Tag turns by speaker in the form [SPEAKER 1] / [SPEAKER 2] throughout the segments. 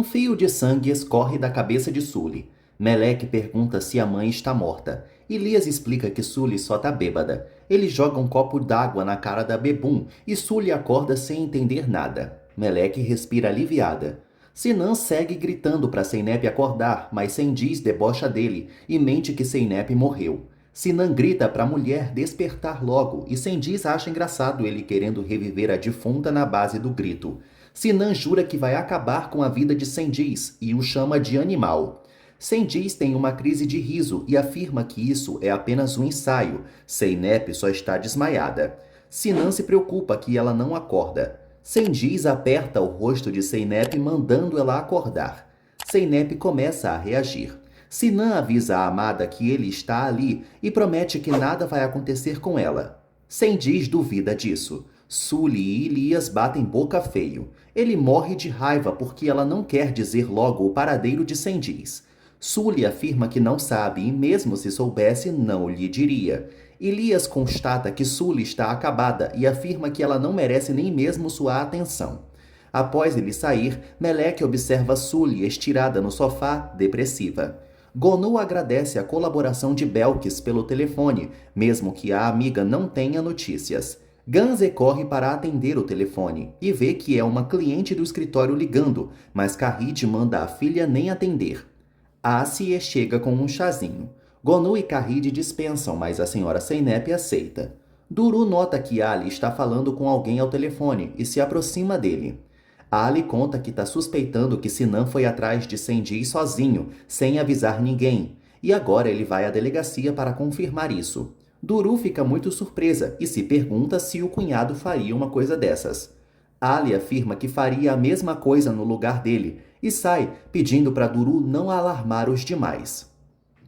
[SPEAKER 1] fio de sangue escorre da cabeça de Sully. Meleque pergunta se a mãe está morta. Elias explica que Sully só tá bêbada. Ele joga um copo d'água na cara da Bebum e Sully acorda sem entender nada. Meleque respira aliviada. Sinan segue gritando para Zeynep acordar, mas Sendiz debocha dele e mente que Zeynep morreu. Sinan grita para a mulher despertar logo e Sendiz acha engraçado ele querendo reviver a defunta na base do grito. Sinan jura que vai acabar com a vida de Sendiz e o chama de animal. Sendiz tem uma crise de riso e afirma que isso é apenas um ensaio. Zeynep só está desmaiada. Sinan se preocupa que ela não acorda. Sendiz aperta o rosto de Zeynep mandando ela acordar. Zeynep começa a reagir. Sinan avisa a amada que ele está ali e promete que nada vai acontecer com ela. Sendiz duvida disso. Sully e Elias batem boca feio. Ele morre de raiva porque ela não quer dizer logo o paradeiro de Sendiz. Sully afirma que não sabe e mesmo se soubesse, não lhe diria. Elias constata que Sully está acabada e afirma que ela não merece nem mesmo sua atenção. Após ele sair, Meleque observa Sully estirada no sofá, depressiva. Gonu agradece a colaboração de Belkis pelo telefone, mesmo que a amiga não tenha notícias. Ganze corre para atender o telefone e vê que é uma cliente do escritório ligando, mas Kahid manda a filha nem atender. Assie chega com um chazinho. Gonu e Kahid dispensam, mas a senhora Zeynep aceita. Duru nota que Ali está falando com alguém ao telefone e se aproxima dele. Ali conta que está suspeitando que Sinan foi atrás de Sendiz sozinho, sem avisar ninguém, e agora ele vai à delegacia para confirmar isso. Duru fica muito surpresa e se pergunta se o cunhado faria uma coisa dessas. Ali afirma que faria a mesma coisa no lugar dele e sai, pedindo para Duru não alarmar os demais.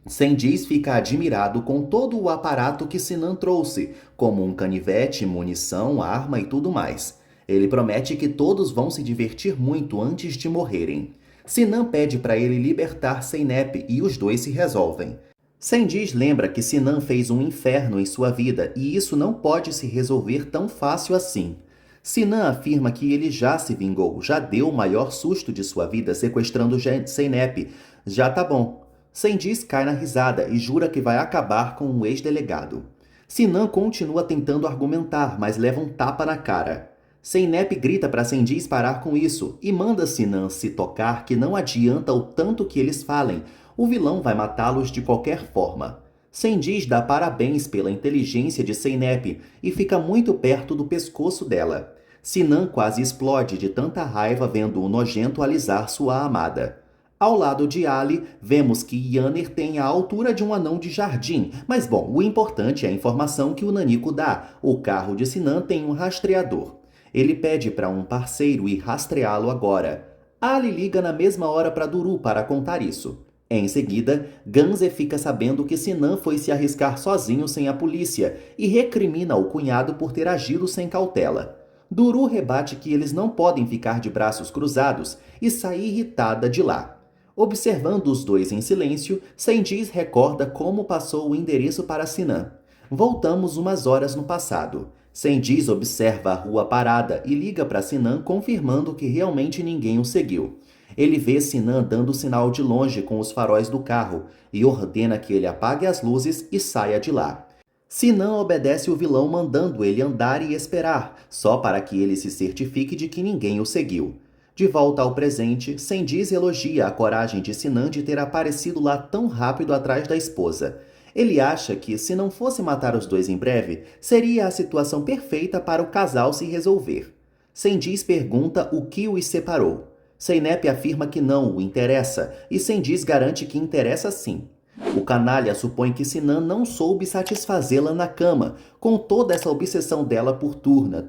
[SPEAKER 1] Sendiz fica admirado com todo o aparato que Sinan trouxe, como um canivete, munição, arma e tudo mais. Ele promete que todos vão se divertir muito antes de morrerem. Sinan pede para ele libertar Zeynep e os dois se resolvem. Sendiz lembra que Sinan fez um inferno em sua vida e isso não pode se resolver tão fácil assim. Sinan afirma que ele já se vingou, já deu o maior susto de sua vida sequestrando Zeynep. Já tá bom. Sendiz cai na risada e jura que vai acabar com o ex-delegado. Sinan continua tentando argumentar, mas leva um tapa na cara. Zeynep grita para Sendiz parar com isso e manda Sinan se tocar que não adianta o tanto que eles falem, o vilão vai matá-los de qualquer forma. Sendiz dá parabéns pela inteligência de Zeynep e fica muito perto do pescoço dela. Sinan quase explode de tanta raiva vendo o nojento alisar sua amada. Ao lado de Ali, vemos que Yanner tem a altura de um anão de jardim, mas bom, o importante é a informação que o Nanico dá. O carro de Sinan tem um rastreador. Ele pede para um parceiro ir rastreá-lo agora. Ali liga na mesma hora para Duru para contar isso. Em seguida, Ganze fica sabendo que Sinan foi se arriscar sozinho sem a polícia e recrimina o cunhado por ter agido sem cautela. Duru rebate que eles não podem ficar de braços cruzados e sai irritada de lá. Observando os dois em silêncio, Sendiz recorda como passou o endereço para Sinan. Voltamos umas horas no passado. Sendiz observa a rua parada e liga para Sinan confirmando que realmente ninguém o seguiu. Ele vê Sinan dando sinal de longe com os faróis do carro e ordena que ele apague as luzes e saia de lá. Sinan obedece o vilão mandando ele andar e esperar, só para que ele se certifique de que ninguém o seguiu. De volta ao presente, Sendiz elogia a coragem de Sinan de ter aparecido lá tão rápido atrás da esposa. Ele acha que, se não fosse matar os dois em breve, seria a situação perfeita para o casal se resolver. Sendiz pergunta o que os separou. Zeynep afirma que não o interessa e Sendiz garante que interessa sim. O canalha supõe que Sinan não soube satisfazê-la na cama, com toda essa obsessão dela por Turna.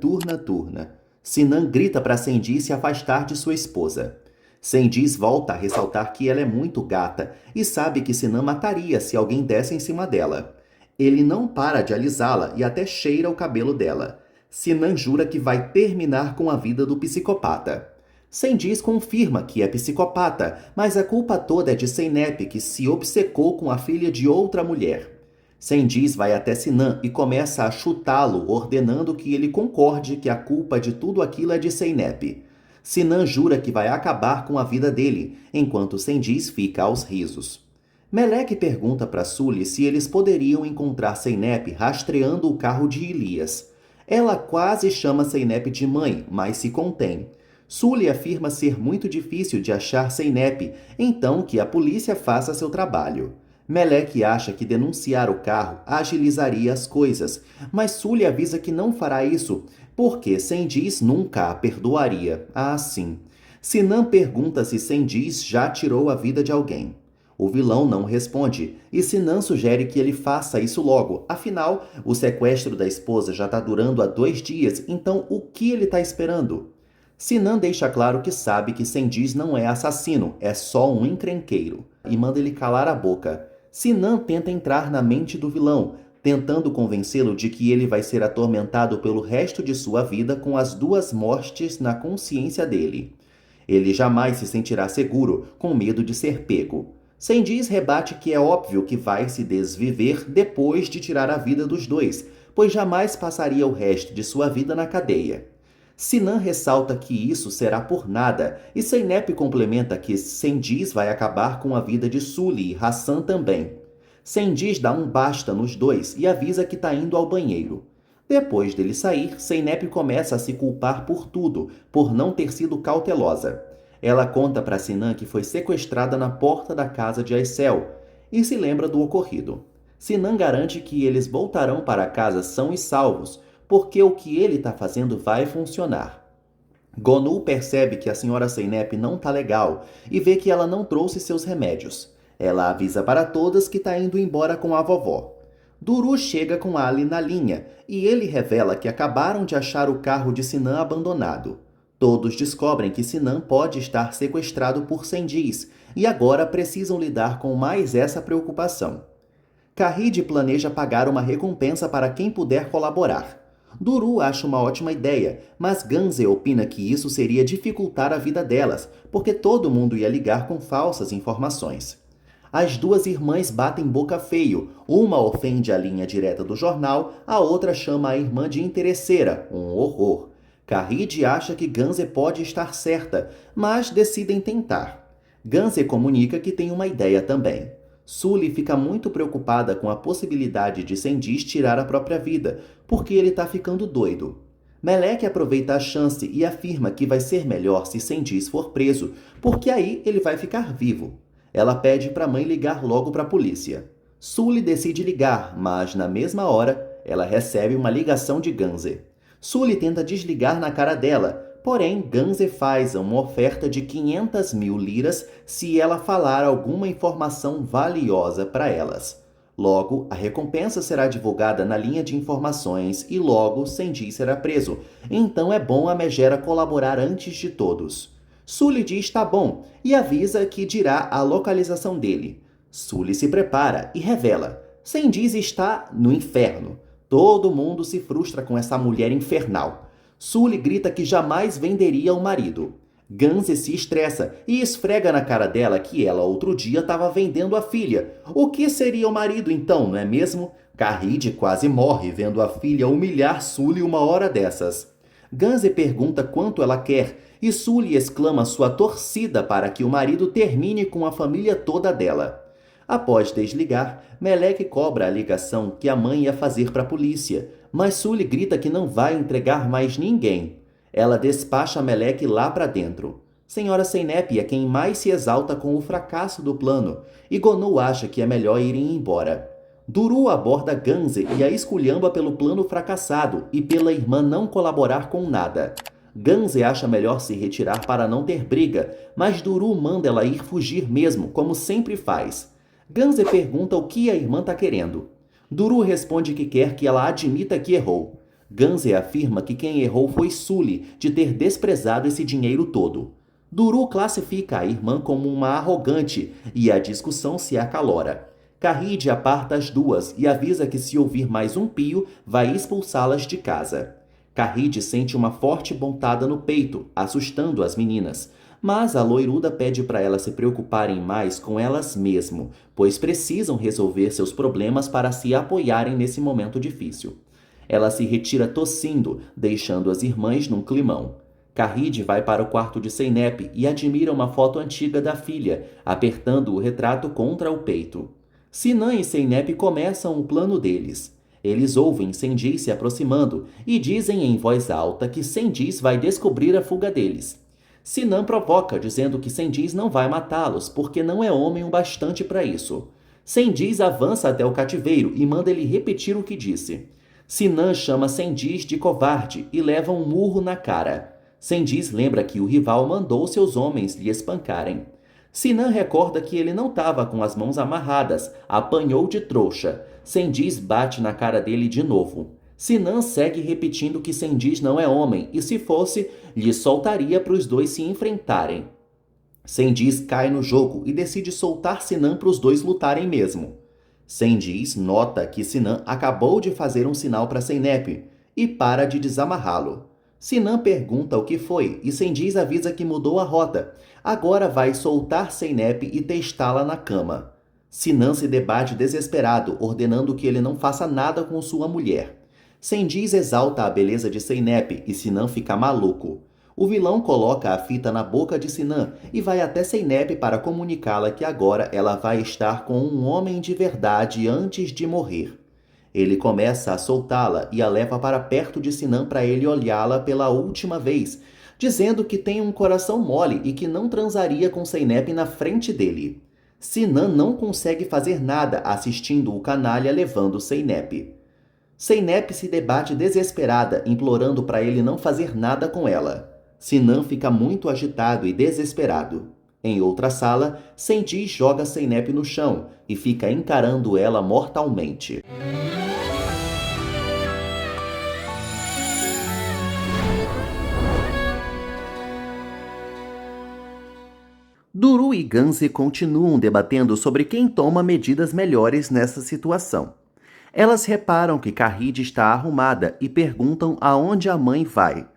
[SPEAKER 1] Sinan grita para Sendiz se afastar de sua esposa. Sendiz volta a ressaltar que ela é muito gata e sabe que Sinan mataria se alguém desse em cima dela. Ele não para de alisá-la e até cheira o cabelo dela. Sinan jura que vai terminar com a vida do psicopata. Sendiz confirma que é psicopata, mas a culpa toda é de Zeynep, que se obcecou com a filha de outra mulher. Sendiz vai até Sinan e começa a chutá-lo, ordenando que ele concorde que a culpa de tudo aquilo é de Zeynep. Sinan jura que vai acabar com a vida dele, enquanto Sendiz fica aos risos. Meleque pergunta para Sully se eles poderiam encontrar Zeynep rastreando o carro de Elias. Ela quase chama Zeynep de mãe, mas se contém. Sully afirma ser muito difícil de achar Zeynep, então que a polícia faça seu trabalho. Meleque acha que denunciar o carro agilizaria as coisas, mas Sully avisa que não fará isso, porque Sendiz nunca a perdoaria. Ah, sim. Sinan pergunta se Sendiz já tirou a vida de alguém. O vilão não responde, e Sinan sugere que ele faça isso logo. Afinal, o sequestro da esposa já está durando há 2 dias, então o que ele está esperando? Sinan deixa claro que sabe que Sendiz não é assassino, é só um encrenqueiro, e manda ele calar a boca. Sinan tenta entrar na mente do vilão, tentando convencê-lo de que ele vai ser atormentado pelo resto de sua vida com as 2 mortes na consciência dele. Ele jamais se sentirá seguro, com medo de ser pego. Sendiz rebate que é óbvio que vai se desviver depois de tirar a vida dos 2, pois jamais passaria o resto de sua vida na cadeia. Sinan ressalta que isso será por nada, e Zeynep complementa que Sendiz vai acabar com a vida de Sully e Hassan também. Sendiz dá um basta nos 2 e avisa que está indo ao banheiro. Depois dele sair, Zeynep começa a se culpar por tudo, por não ter sido cautelosa. Ela conta para Sinan que foi sequestrada na porta da casa de Aicel e se lembra do ocorrido. Sinan garante que eles voltarão para casa são e salvos, porque o que ele está fazendo vai funcionar. Gonu percebe que a senhora Zeynep não está legal e vê que ela não trouxe seus remédios. Ela avisa para todas que está indo embora com a vovó. Duru chega com Ali na linha e ele revela que acabaram de achar o carro de Sinan abandonado. Todos descobrem que Sinan pode estar sequestrado por Sendiz e agora precisam lidar com mais essa preocupação. Kahid planeja pagar uma recompensa para quem puder colaborar. Duru acha uma ótima ideia, mas Ganze opina que isso seria dificultar a vida delas, porque todo mundo ia ligar com falsas informações. As 2 irmãs batem boca feio, uma ofende a linha direta do jornal, a outra chama a irmã de interesseira, um horror. Kahid acha que Ganze pode estar certa, mas decidem tentar. Ganze comunica que tem uma ideia também. Sully fica muito preocupada com a possibilidade de Sendiz tirar a própria vida, porque ele está ficando doido. Meleque aproveita a chance e afirma que vai ser melhor se Sendiz for preso, porque aí ele vai ficar vivo. Ela pede para a mãe ligar logo para a polícia. Sully decide ligar, mas na mesma hora ela recebe uma ligação de Ganze. Sully tenta desligar na cara dela, porém Ganze faz uma oferta de 500 mil liras se ela falar alguma informação valiosa para elas. Logo, a recompensa será divulgada na linha de informações e logo Sendiz será preso, então é bom a megera colaborar antes de todos. Sully diz tá bom e avisa que dirá a localização dele. Sully se prepara e revela: Sendiz está no inferno. Todo mundo se frustra com essa mulher infernal. Sully grita que jamais venderia o marido. Ganze se estressa e esfrega na cara dela que ela outro dia estava vendendo a filha. O que seria o marido então, não é mesmo? Kahid quase morre vendo a filha humilhar Sully uma hora dessas. Ganze pergunta quanto ela quer e Sully exclama sua torcida para que o marido termine com a família toda dela. Após desligar, Meleque cobra a ligação que a mãe ia fazer para a polícia, mas Sully grita que não vai entregar mais ninguém. Ela despacha Meleque lá para dentro. Senhora Zeynep é quem mais se exalta com o fracasso do plano, e Gonu acha que é melhor irem embora. Duru aborda Ganze e a esculhamba pelo plano fracassado e pela irmã não colaborar com nada. Ganze acha melhor se retirar para não ter briga, mas Duru manda ela ir fugir mesmo, como sempre faz. Ganze pergunta o que a irmã está querendo. Duru responde que quer que ela admita que errou. Ganze afirma que quem errou foi Sully, de ter desprezado esse dinheiro todo. Duru classifica a irmã como uma arrogante e a discussão se acalora. Kahid aparta as 2 e avisa que se ouvir mais um pio, vai expulsá-las de casa. Kahid sente uma forte pontada no peito, assustando as meninas. Mas a loiruda pede para elas se preocuparem mais com elas mesmo, pois precisam resolver seus problemas para se apoiarem nesse momento difícil. Ela se retira tossindo, deixando as irmãs num climão. Carride vai para o quarto de Zeynep e admira uma foto antiga da filha, apertando o retrato contra o peito. Sinan e Zeynep começam o plano deles. Eles ouvem Sendiz se aproximando e dizem em voz alta que Sendiz vai descobrir a fuga deles. Sinan provoca, dizendo que Sendiz não vai matá-los porque não é homem o bastante para isso. Sendiz avança até o cativeiro e manda ele repetir o que disse. Sinan chama Sendiz de covarde e leva um murro na cara. Sendiz lembra que o rival mandou seus homens lhe espancarem. Sinan recorda que ele não estava com as mãos amarradas, apanhou de trouxa. Sendiz bate na cara dele de novo. Sinan segue repetindo que Sendiz não é homem e, se fosse, lhe soltaria para os dois se enfrentarem. Sendiz cai no jogo e decide soltar Sinan para os dois lutarem mesmo. Sendiz nota que Sinan acabou de fazer um sinal para Zeynep e para de desamarrá-lo. Sinan pergunta o que foi e Sendiz avisa que mudou a rota. Agora vai soltar Zeynep e testá-la na cama. Sinan se debate desesperado, ordenando que ele não faça nada com sua mulher. Sendiz exalta a beleza de Zeynep e Sinan fica maluco. O vilão coloca a fita na boca de Sinan e vai até Zeynep para comunicá-la que agora ela vai estar com um homem de verdade antes de morrer. Ele começa a soltá-la e a leva para perto de Sinan para ele olhá-la pela última vez, dizendo que tem um coração mole e que não transaria com Zeynep na frente dele. Sinan não consegue fazer nada assistindo o canalha levando Zeynep. Zeynep se debate desesperada, implorando para ele não fazer nada com ela. Sinan fica muito agitado e desesperado. Em outra sala, Sendiz joga Zeynep no chão e fica encarando ela mortalmente. Duru e Ganze continuam debatendo sobre quem toma medidas melhores nessa situação. Elas reparam que Carride está arrumada e perguntam aonde a mãe vai.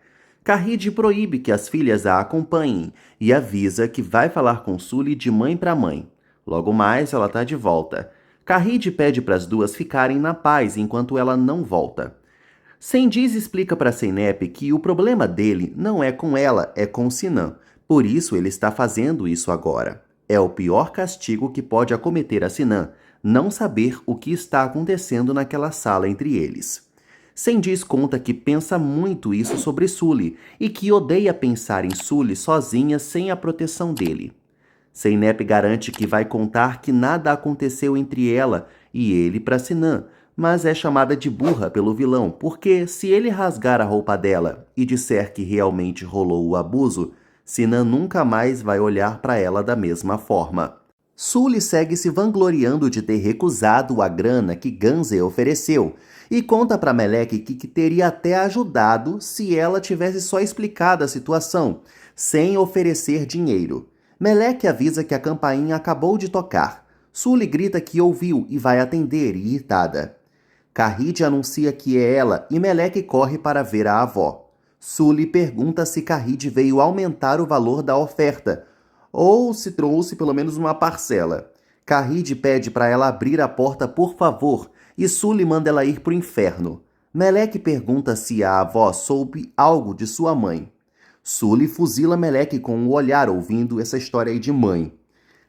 [SPEAKER 1] Carride proíbe que as filhas a acompanhem e avisa que vai falar com Sully de mãe para mãe. Logo mais ela está de volta. Carride pede para as duas ficarem na paz enquanto ela não volta. Sendiz explica para Zeynep que o problema dele não é com ela, é com Sinan. Por isso ele está fazendo isso agora. É o pior castigo que pode acometer a Sinan, não saber o que está acontecendo naquela sala entre eles. Sendiz conta que pensa muito isso sobre Sully e que odeia pensar em Sully sozinha sem a proteção dele. Zeynep garante que vai contar que nada aconteceu entre ela e ele para Sinan, mas é chamada de burra pelo vilão porque se ele rasgar a roupa dela e disser que realmente rolou o abuso, Sinan nunca mais vai olhar para ela da mesma forma. Sully segue se vangloriando de ter recusado a grana que Ganze ofereceu e conta para Melek que teria até ajudado se ela tivesse só explicado a situação, sem oferecer dinheiro. Melek avisa que a campainha acabou de tocar. Sully grita que ouviu e vai atender, irritada. Carride anuncia que é ela e Melek corre para ver a avó. Sully pergunta se Carride veio aumentar o valor da oferta, ou se trouxe pelo menos uma parcela. Carride pede para ela abrir a porta por favor, e Sully manda ela ir pro inferno. Melek pergunta se a avó soube algo de sua mãe. Sully fuzila Melek com um olhar ouvindo essa história aí de mãe.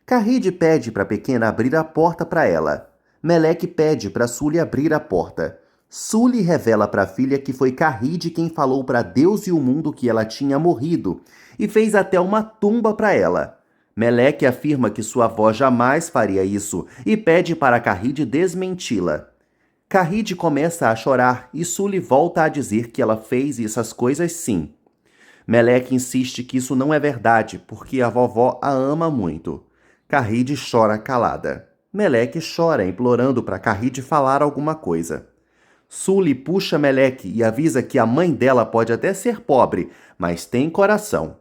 [SPEAKER 1] Carride pede para a pequena abrir a porta para ela. Melek pede para Sully abrir a porta. Sully revela para a filha que foi Carride quem falou para Deus e o mundo que ela tinha morrido e fez até uma tumba para ela. Melek afirma que sua avó jamais faria isso e pede para Carride desmenti-la. Carride começa a chorar e Sully volta a dizer que ela fez essas coisas sim. Melek insiste que isso não é verdade porque a vovó a ama muito. Carride chora calada. Melek chora implorando para Carride falar alguma coisa. Sully puxa Melek e avisa que a mãe dela pode até ser pobre, mas tem coração.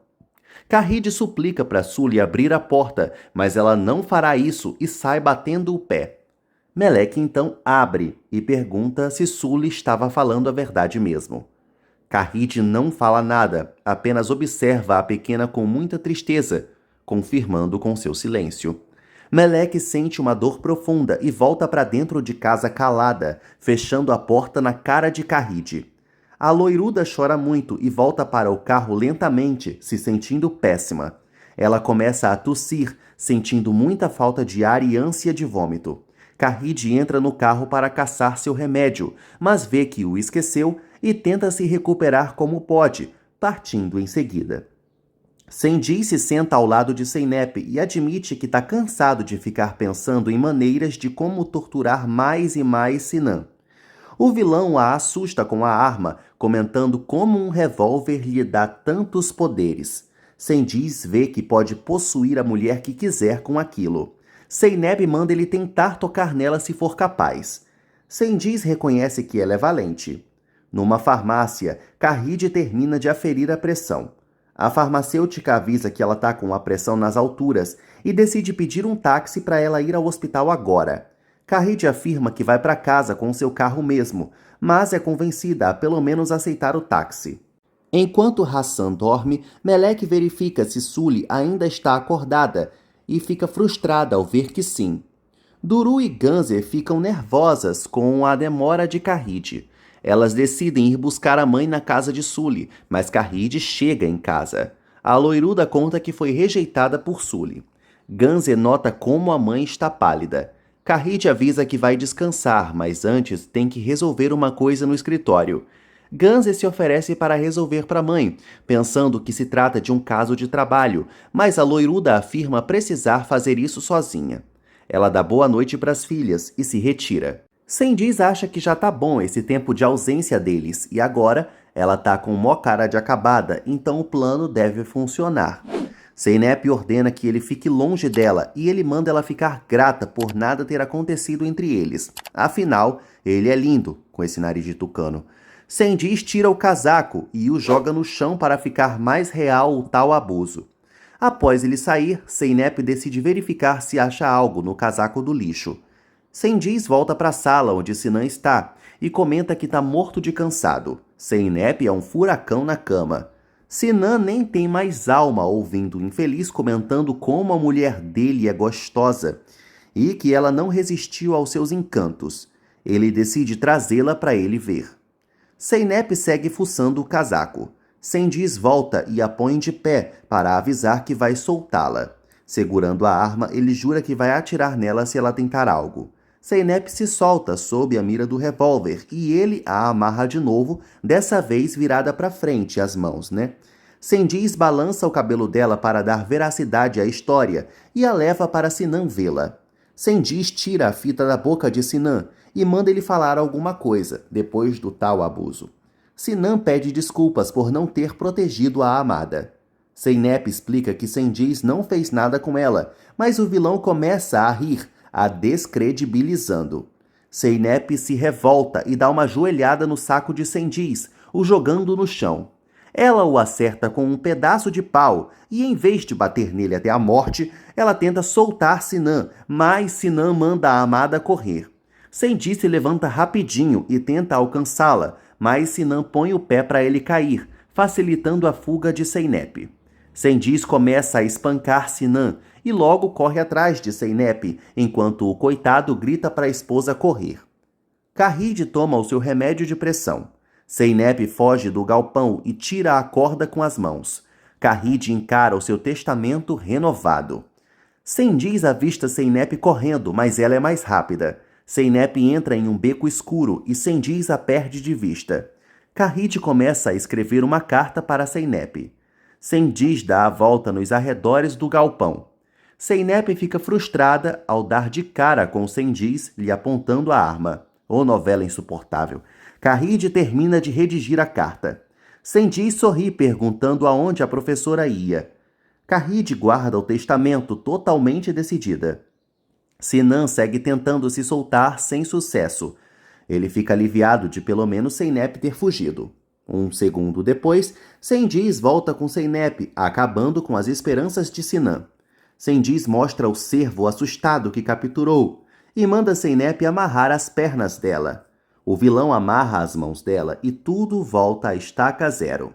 [SPEAKER 1] Carride suplica para Sully abrir a porta, mas ela não fará isso e sai batendo o pé. Melek então abre e pergunta se Sully estava falando a verdade mesmo. Carride não fala nada, apenas observa a pequena com muita tristeza, confirmando com seu silêncio. Melek sente uma dor profunda e volta para dentro de casa calada, fechando a porta na cara de Carride. A loiruda chora muito e volta para o carro lentamente, se sentindo péssima. Ela começa a tossir, sentindo muita falta de ar e ânsia de vômito. Carride entra no carro para caçar seu remédio, mas vê que o esqueceu e tenta se recuperar como pode, partindo em seguida. Sandy se senta ao lado de Zeynep e admite que está cansado de ficar pensando em maneiras de como torturar mais e mais Sinan. O vilão a assusta com a arma, comentando como um revólver lhe dá tantos poderes. Sandy vê que pode possuir a mulher que quiser com aquilo. Zeynep manda ele tentar tocar nela se for capaz. Sandy reconhece que ela é valente. Numa farmácia, Carride termina de aferir a pressão. A farmacêutica avisa que ela está com a pressão nas alturas e decide pedir um táxi para ela ir ao hospital agora. Carride afirma que vai para casa com seu carro mesmo, mas é convencida a pelo menos aceitar o táxi. Enquanto Hassan dorme, Melek verifica se Sully ainda está acordada e fica frustrada ao ver que sim. Duru e Ganzer ficam nervosas com a demora de Carride. Elas decidem ir buscar a mãe na casa de Sully, mas Carride chega em casa. A loiruda conta que foi rejeitada por Sully. Ganzer nota como a mãe está pálida. Carride avisa que vai descansar, mas antes tem que resolver uma coisa no escritório. Ganzer se oferece para resolver para a mãe, pensando que se trata de um caso de trabalho, mas a loiruda afirma precisar fazer isso sozinha. Ela dá boa noite para as filhas e se retira. Sandy acha que já tá bom esse tempo de ausência deles e agora ela tá com mó cara de acabada, então o plano deve funcionar. Zeynep ordena que ele fique longe dela e ele manda ela ficar grata por nada ter acontecido entre eles. Afinal, ele é lindo, com esse nariz de tucano. Sandy tira o casaco e o joga no chão para ficar mais real o tal abuso. Após ele sair, Zeynep decide verificar se acha algo no casaco do lixo. Sandy volta para a sala onde Sinan está e comenta que está morto de cansado. Zeynep é um furacão na cama. Sinan nem tem mais alma ouvindo o infeliz comentando como a mulher dele é gostosa e que ela não resistiu aos seus encantos. Ele decide trazê-la para ele ver. Zeynep segue fuçando o casaco. Sandy volta e a põe de pé para avisar que vai soltá-la. Segurando a arma, ele jura que vai atirar nela se ela tentar algo. Zeynep se solta sob a mira do revólver e ele a amarra de novo, dessa vez virada para frente as mãos, né? Sandy balança o cabelo dela para dar veracidade à história e a leva para Sinan vê-la. Sandy tira a fita da boca de Sinan e manda ele falar alguma coisa, depois do tal abuso. Sinan pede desculpas por não ter protegido a amada. Zeynep explica que Sandy não fez nada com ela, mas o vilão começa a rir, a descredibilizando. Zeynep se revolta e dá uma joelhada no saco de Sandy, o jogando no chão. Ela o acerta com um pedaço de pau e, em vez de bater nele até a morte, ela tenta soltar Sinan, mas Sinan manda a amada correr. Sandy se levanta rapidinho e tenta alcançá-la, mas Sinan põe o pé para ele cair, facilitando a fuga de Zeynep. Sandy começa a espancar Sinan e logo corre atrás de Zeynep, enquanto o coitado grita para a esposa correr. Carride toma o seu remédio de pressão. Zeynep foge do galpão e tira a corda com as mãos. Carride encara o seu testamento renovado. Sandy avista Zeynep correndo, mas ela é mais rápida. Zeynep entra em um beco escuro e Sandy a perde de vista. Carride começa a escrever uma carta para Zeynep. Sandy dá a volta nos arredores do galpão. Zeynep fica frustrada ao dar de cara com Sandy lhe apontando a arma. Ô novela insuportável. Carride termina de redigir a carta. Sandy sorri perguntando aonde a professora ia. Carride guarda o testamento totalmente decidida. Sinan segue tentando se soltar sem sucesso. Ele fica aliviado de pelo menos Zeynep ter fugido. Um segundo depois, Sandy volta com Zeynep, acabando com as esperanças de Sinan. Sandy mostra o cervo assustado que capturou e manda Zeynep amarrar as pernas dela. O vilão amarra as mãos dela e tudo volta à estaca zero.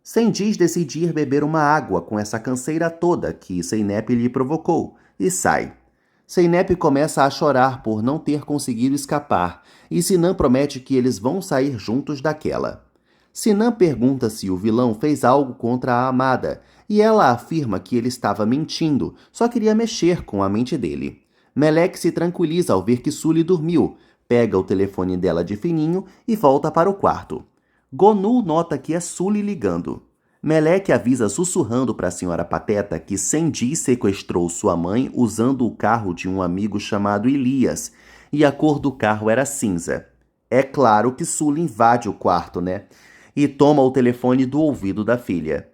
[SPEAKER 1] Sandy decide ir beber uma água com essa canseira toda que Zeynep lhe provocou e sai. Zeynep começa a chorar por não ter conseguido escapar e Sinan promete que eles vão sair juntos daquela. Sinan pergunta se o vilão fez algo contra a amada, e ela afirma que ele estava mentindo, só queria mexer com a mente dele. Melek se tranquiliza ao ver que Sully dormiu, pega o telefone dela de fininho e volta para o quarto. Gonu nota que é Sully ligando. Melek avisa sussurrando para a senhora Pateta que Senji sequestrou sua mãe usando o carro de um amigo chamado Elias, e a cor do carro era cinza. É claro que Sully invade o quarto, né? E toma o telefone do ouvido da filha.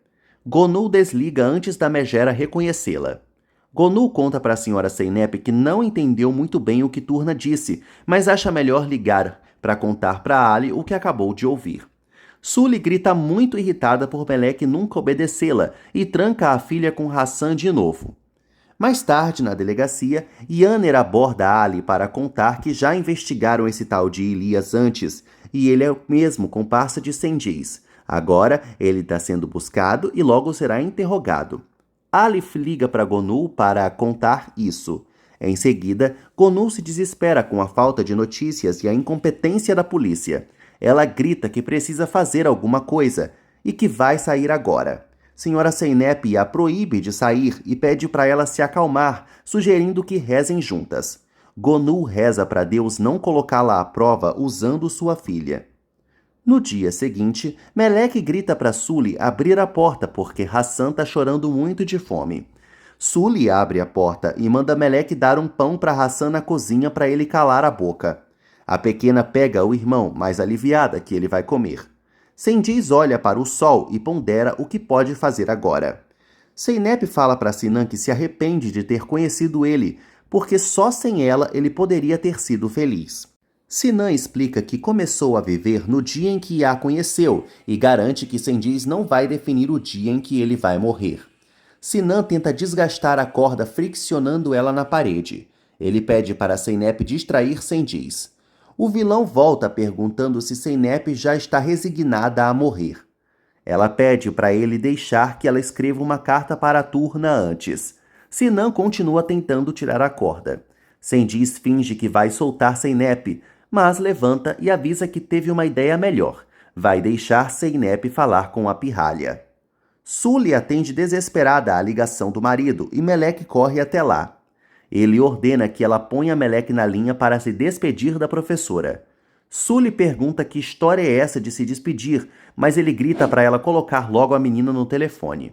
[SPEAKER 1] Gonu desliga antes da megera reconhecê-la. Gonu conta para a senhora Zeynep que não entendeu muito bem o que Turna disse, mas acha melhor ligar para contar para Ali o que acabou de ouvir. Sully grita muito irritada por Melek nunca obedecê-la e tranca a filha com Hassan de novo. Mais tarde, na delegacia, Yanner aborda Ali para contar que já investigaram esse tal de Elias antes, e ele é o mesmo comparsa de Sendiz. Agora, ele está sendo buscado e logo será interrogado. Ali liga para Gonu para contar isso. Em seguida, Gonu se desespera com a falta de notícias e a incompetência da polícia. Ela grita que precisa fazer alguma coisa e que vai sair agora. Senhora Zeynep a proíbe de sair e pede para ela se acalmar, sugerindo que rezem juntas. Gonu reza para Deus não colocá-la à prova usando sua filha. No dia seguinte, Melek grita para Sully abrir a porta porque Hassan está chorando muito de fome. Sully abre a porta e manda Melek dar um pão para Hassan na cozinha para ele calar a boca. A pequena pega o irmão, mais aliviada que ele vai comer. Sendiz olha para o sol e pondera o que pode fazer agora. Zeynep fala para Sinan que se arrepende de ter conhecido ele, porque só sem ela ele poderia ter sido feliz. Sinan explica que começou a viver no dia em que a conheceu e garante que Sendiz não vai definir o dia em que ele vai morrer. Sinan tenta desgastar a corda friccionando ela na parede. Ele pede para Zeynep distrair Sendiz. O vilão volta perguntando se Zeynep já está resignada a morrer. Ela pede para ele deixar que ela escreva uma carta para a Turna antes. Sinan continua tentando tirar a corda. Sendiz finge que vai soltar Zeynep, mas levanta e avisa que teve uma ideia melhor. Vai deixar Zeynep falar com a pirralha. Sully atende desesperada à ligação do marido e Melek corre até lá. Ele ordena que ela ponha Melek na linha para se despedir da professora. Sully pergunta que história é essa de se despedir, mas ele grita para ela colocar logo a menina no telefone.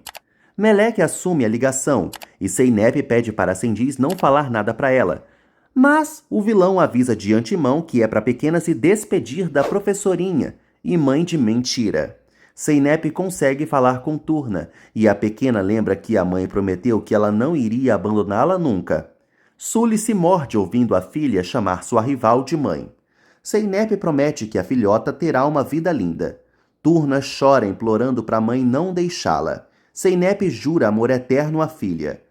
[SPEAKER 1] Melek assume a ligação e Zeynep pede para Sendiz não falar nada para ela. Mas o vilão avisa de antemão que é para a pequena se despedir da professorinha e mãe de mentira. Zeynep consegue falar com Turna e a pequena lembra que a mãe prometeu que ela não iria abandoná-la nunca. Sully se morde ouvindo a filha chamar sua rival de mãe. Zeynep promete que a filhota terá uma vida linda. Turna chora implorando para a mãe não deixá-la. Zeynep jura amor eterno à filha.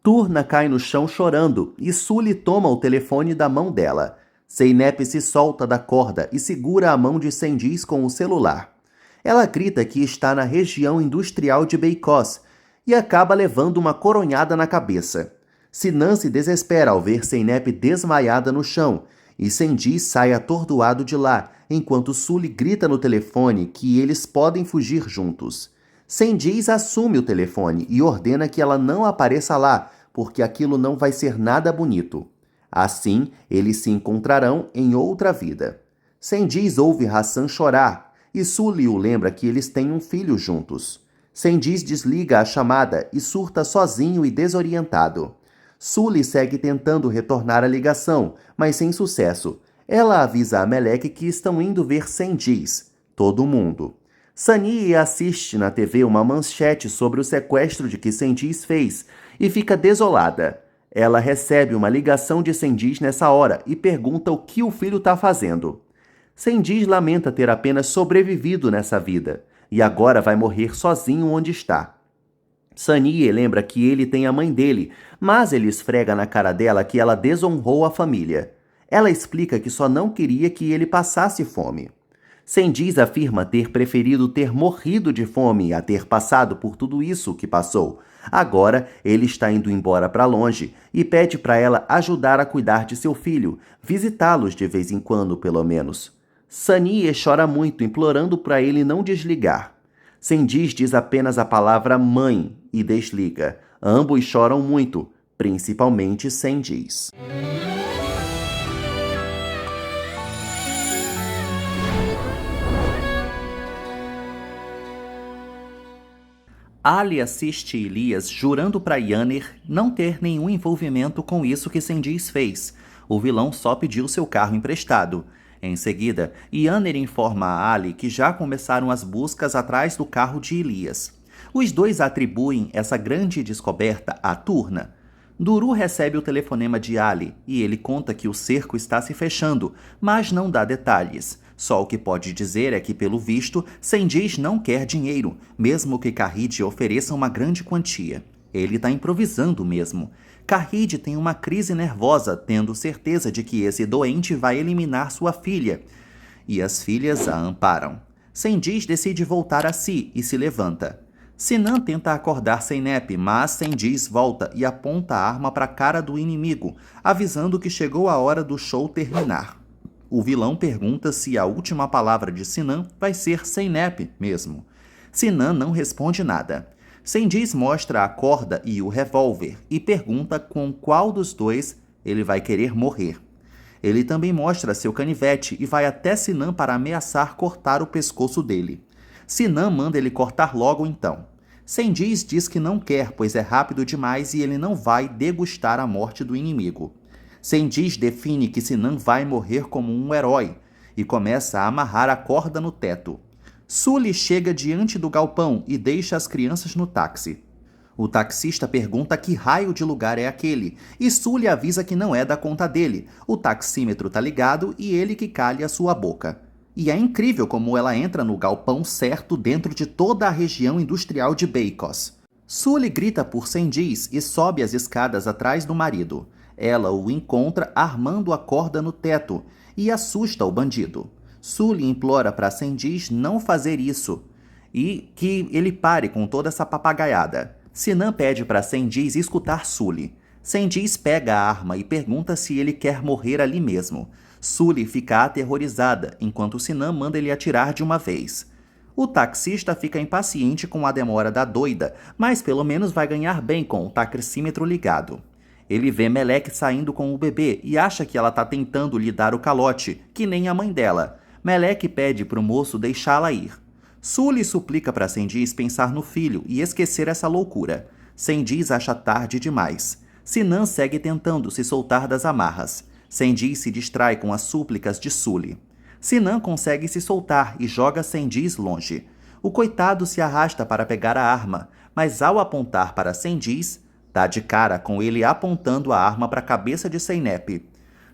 [SPEAKER 1] Turna cai no chão chorando e Sully toma o telefone da mão dela. Zeynep se solta da corda e segura a mão de Sendiz com o celular. Ela grita que está na região industrial de Beikos e acaba levando uma coronhada na cabeça. Sinan se desespera ao ver Zeynep desmaiada no chão e Sendiz sai atordoado de lá, enquanto Sully grita no telefone que eles podem fugir juntos. Sendiz assume o telefone e ordena que ela não apareça lá, porque aquilo não vai ser nada bonito. Assim, eles se encontrarão em outra vida. Sendiz ouve Hassan chorar e Sully o lembra que eles têm um filho juntos. Sendiz desliga a chamada e surta sozinho e desorientado. Sully segue tentando retornar a ligação, mas sem sucesso. Ela avisa a Melek que estão indo ver Sendiz, todo mundo. Sani assiste na TV uma manchete sobre o sequestro de que Sendiz fez e fica desolada. Ela recebe uma ligação de Sendiz nessa hora e pergunta o que o filho está fazendo. Sendiz lamenta ter apenas sobrevivido nessa vida e agora vai morrer sozinho onde está. Sani lembra que ele tem a mãe dele, mas ele esfrega na cara dela que ela desonrou a família. Ela explica que só não queria que ele passasse fome. Sendiz afirma ter preferido ter morrido de fome a ter passado por tudo isso que passou. Agora ele está indo embora para longe e pede para ela ajudar a cuidar de seu filho, visitá-los de vez em quando, pelo menos. Sanie chora muito, implorando para ele não desligar. Sendiz diz apenas a palavra mãe e desliga. Ambos choram muito, principalmente Sendiz. Ali assiste Elias jurando para Yanner não ter nenhum envolvimento com isso que Sendiz fez. O vilão só pediu seu carro emprestado. Em seguida, Yanner informa a Ali que já começaram as buscas atrás do carro de Elias. Os dois atribuem essa grande descoberta a Turna. Duru recebe o telefonema de Ali e ele conta que o cerco está se fechando, mas não dá detalhes. Só o que pode dizer é que, pelo visto, Sendiz não quer dinheiro, mesmo que Kahid ofereça uma grande quantia. Ele está improvisando mesmo. Kahid tem uma crise nervosa, tendo certeza de que esse doente vai eliminar sua filha. E as filhas a amparam. Sendiz decide voltar a si e se levanta. Sinan tenta acordar Zeynep, mas Sendiz volta e aponta a arma para a cara do inimigo, avisando que chegou a hora do show terminar. O vilão pergunta se a última palavra de Sinan vai ser Zeynep mesmo. Sinan não responde nada. Sendiz mostra a corda e o revólver e pergunta com qual dos dois ele vai querer morrer. Ele também mostra seu canivete e vai até Sinan para ameaçar cortar o pescoço dele. Sinan manda ele cortar logo então. Sendiz diz que não quer, pois é rápido demais e ele não vai degustar a morte do inimigo. Sendiz define que Sinan vai morrer como um herói e começa a amarrar a corda no teto. Sully chega diante do galpão e deixa as crianças no táxi. O taxista pergunta que raio de lugar é aquele e Sully avisa que não é da conta dele. O taxímetro tá ligado e ele que calha sua boca. E é incrível como ela entra no galpão certo dentro de toda a região industrial de Beikos. Sully grita por Sendiz e sobe as escadas atrás do marido. Ela o encontra armando a corda no teto e assusta o bandido. Sully implora para Sendiz não fazer isso e que ele pare com toda essa papagaiada. Sinan pede para Sendiz escutar Sully. Sendiz pega a arma e pergunta se ele quer morrer ali mesmo. Sully fica aterrorizada, enquanto Sinan manda ele atirar de uma vez. O taxista fica impaciente com a demora da doida, mas pelo menos vai ganhar bem com o taxímetro ligado. Ele vê Melek saindo com o bebê e acha que ela está tentando lhe dar o calote, que nem a mãe dela. Melek pede para o moço deixá-la ir. Sully suplica para Sendiz pensar no filho e esquecer essa loucura. Sendiz acha tarde demais. Sinan segue tentando se soltar das amarras. Sendiz se distrai com as súplicas de Sully. Sinan consegue se soltar e joga Sendiz longe. O coitado se arrasta para pegar a arma, mas ao apontar para Sendiz, dá de cara com ele apontando a arma para a cabeça de Zeynep.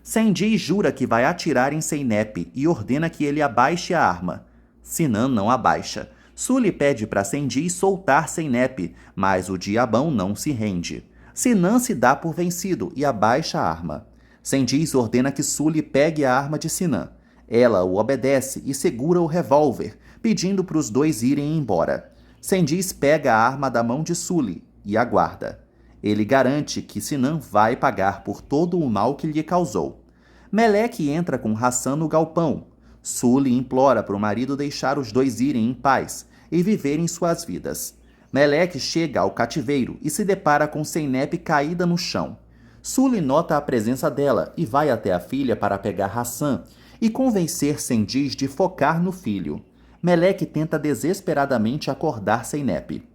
[SPEAKER 1] Sendiz jura que vai atirar em Zeynep e ordena que ele abaixe a arma. Sinan não abaixa. Sully pede para Sendiz soltar Zeynep, mas o diabão não se rende. Sinan se dá por vencido e abaixa a arma. Sendiz ordena que Sully pegue a arma de Sinan. Ela o obedece e segura o revólver, pedindo para os dois irem embora. Sendiz pega a arma da mão de Sully e aguarda. Ele garante que Sinan vai pagar por todo o mal que lhe causou. Melek entra com Hassan no galpão. Sully implora para o marido deixar os dois irem em paz e viverem suas vidas. Melek chega ao cativeiro e se depara com Zeynep caída no chão. Sully nota a presença dela e vai até a filha para pegar Hassan e convencer Sendiz de focar no filho. Melek tenta desesperadamente acordar Zeynep.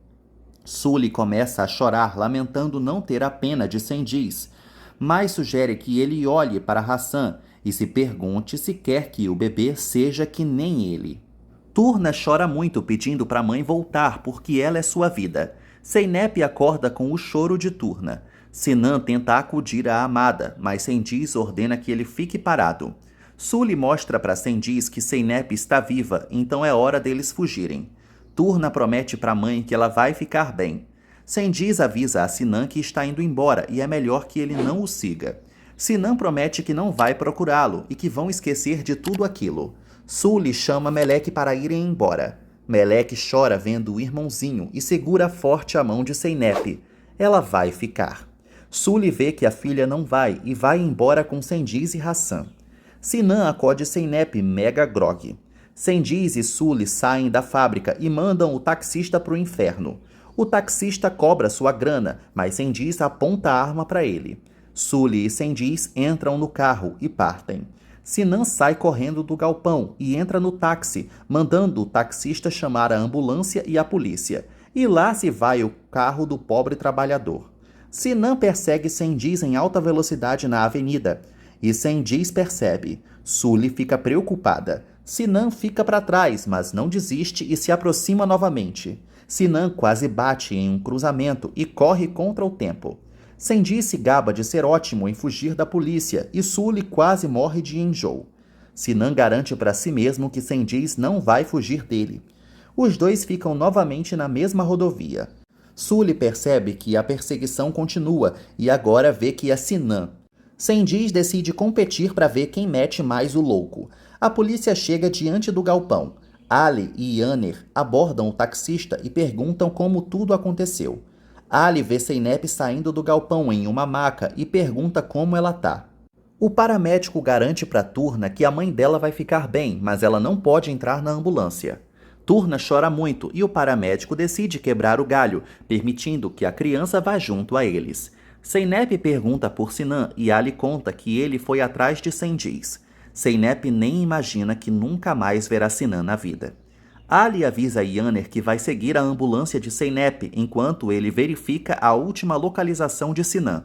[SPEAKER 1] Sully começa a chorar, lamentando não ter a pena de Sendiz, mas sugere que ele olhe para Hassan e se pergunte se quer que o bebê seja que nem ele. Turna chora muito pedindo para a mãe voltar porque ela é sua vida. Zeynep acorda com o choro de Turna. Sinan tenta acudir a amada, mas Sendiz ordena que ele fique parado. Sully mostra para Sendiz que Zeynep está viva, então é hora deles fugirem. Turna promete para a mãe que ela vai ficar bem. Sendiz avisa a Sinan que está indo embora e é melhor que ele não o siga. Sinan promete que não vai procurá-lo e que vão esquecer de tudo aquilo. Sully chama Melek para irem embora. Melek chora vendo o irmãozinho e segura forte a mão de Zeynep. Ela vai ficar. Sully vê que a filha não vai e vai embora com Sendiz e Hassan. Sinan acode Zeynep mega grog. Cengiz e Sully saem da fábrica e mandam o taxista pro inferno. O taxista cobra sua grana, mas Cengiz aponta a arma para ele. Sully e Cengiz entram no carro e partem. Sinan sai correndo do galpão e entra no táxi, mandando o taxista chamar a ambulância e a polícia. E lá se vai o carro do pobre trabalhador. Sinan persegue Cengiz em alta velocidade na avenida. E Cengiz percebe. Sully fica preocupada. Sinan fica para trás, mas não desiste e se aproxima novamente. Sinan quase bate em um cruzamento e corre contra o tempo. Cengiz se gaba de ser ótimo em fugir da polícia e Sully quase morre de enjoo. Sinan garante para si mesmo que Cengiz não vai fugir dele. Os dois ficam novamente na mesma rodovia. Sully percebe que a perseguição continua e agora vê que é Sinan. Cengiz decide competir para ver quem mete mais o louco. A polícia chega diante do galpão. Ali e Yanner abordam o taxista e perguntam como tudo aconteceu. Ali vê Zeynep saindo do galpão em uma maca e pergunta como ela tá. O paramédico garante para Turna que a mãe dela vai ficar bem, mas ela não pode entrar na ambulância. Turna chora muito e o paramédico decide quebrar o galho, permitindo que a criança vá junto a eles. Zeynep pergunta por Sinan e Ali conta que ele foi atrás de Cengiz. Zeynep nem imagina que nunca mais verá Sinan na vida. Ali avisa Yanner que vai seguir a ambulância de Zeynep enquanto ele verifica a última localização de Sinan.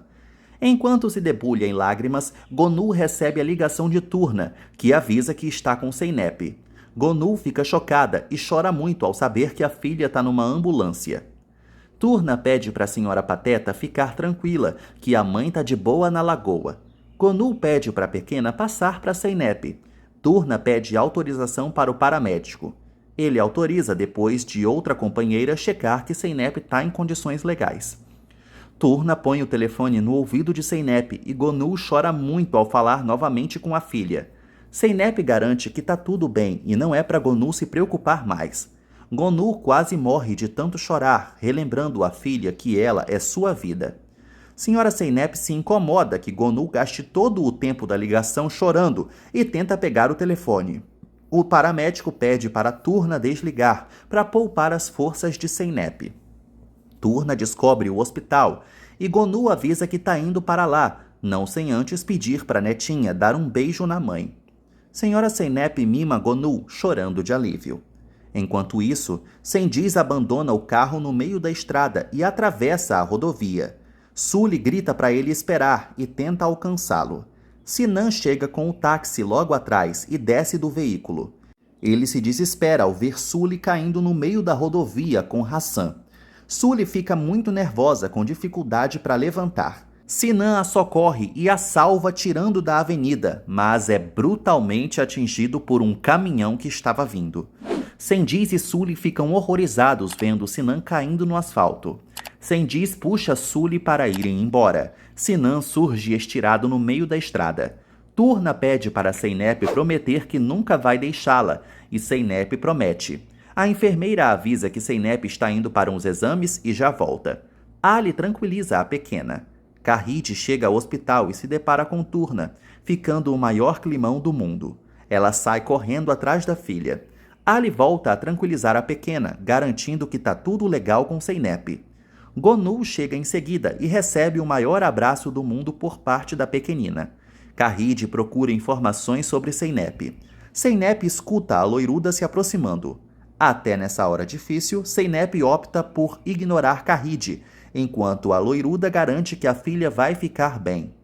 [SPEAKER 1] Enquanto se debulha em lágrimas, Gonu recebe a ligação de Turna, que avisa que está com Zeynep. Gonu fica chocada e chora muito ao saber que a filha está numa ambulância. Turna pede para a senhora Pateta ficar tranquila, que a mãe está de boa na lagoa. Gonu pede para a pequena passar para Zeynep. Turna pede autorização para o paramédico. Ele autoriza depois de outra companheira checar que Zeynep está em condições legais. Turna põe o telefone no ouvido de Zeynep e Gonu chora muito ao falar novamente com a filha. Zeynep garante que está tudo bem e não é para Gonu se preocupar mais. Gonu quase morre de tanto chorar, relembrando a filha que ela é sua vida. Senhora Zeynep se incomoda que Gonu gaste todo o tempo da ligação chorando e tenta pegar o telefone. O paramédico pede para Turna desligar, para poupar as forças de Zeynep. Turna descobre o hospital e Gonu avisa que está indo para lá, não sem antes pedir para Netinha dar um beijo na mãe. Senhora Zeynep mima Gonu, chorando de alívio. Enquanto isso, Cengiz abandona o carro no meio da estrada e atravessa a rodovia. Sully grita para ele esperar e tenta alcançá-lo. Sinan chega com o táxi logo atrás e desce do veículo. Ele se desespera ao ver Sully caindo no meio da rodovia com Hassan. Sully fica muito nervosa com dificuldade para levantar. Sinan a socorre e a salva tirando da avenida, mas é brutalmente atingido por um caminhão que estava vindo. Cengiz e Sully ficam horrorizados vendo Sinan caindo no asfalto. Cengiz puxa Sully para irem embora. Sinan surge estirado no meio da estrada. Turna pede para Zeynep prometer que nunca vai deixá-la, e Zeynep promete. A enfermeira avisa que Zeynep está indo para uns exames e já volta. Ali tranquiliza a pequena. Kahid chega ao hospital e se depara com Turna, ficando o maior climão do mundo. Ela sai correndo atrás da filha. Ali volta a tranquilizar a pequena, garantindo que tá tudo legal com Zeynep. Gonu chega em seguida e recebe o maior abraço do mundo por parte da pequenina. Kahid procura informações sobre Zeynep. Zeynep escuta a loiruda se aproximando. Até nessa hora difícil, Zeynep opta por ignorar Kahid, enquanto a loiruda garante que a filha vai ficar bem.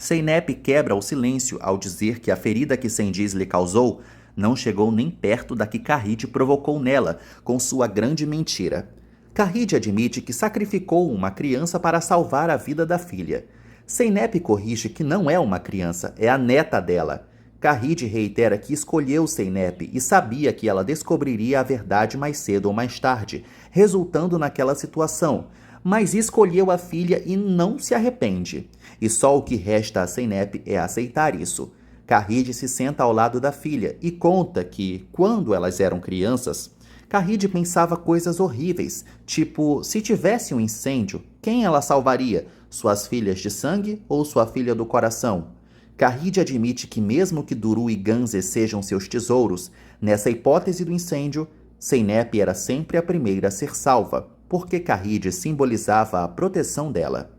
[SPEAKER 1] Zeynep quebra o silêncio ao dizer que a ferida que Cengiz lhe causou não chegou nem perto da que Kahid provocou nela com sua grande mentira. Kahid admite que sacrificou uma criança para salvar a vida da filha. Zeynep corrige que não é uma criança, é a neta dela. Kahid reitera que escolheu Zeynep e sabia que ela descobriria a verdade mais cedo ou mais tarde, resultando naquela situação, mas escolheu a filha e não se arrepende. E só o que resta a Zeynep é aceitar isso. Kahid se senta ao lado da filha e conta que, quando elas eram crianças, Kahid pensava coisas horríveis, tipo, se tivesse um incêndio, quem ela salvaria? Suas filhas de sangue ou sua filha do coração? Carride admite que mesmo que Duru e Ganze sejam seus tesouros, nessa hipótese do incêndio, Zeynep era sempre a primeira a ser salva, porque Carride simbolizava a proteção dela.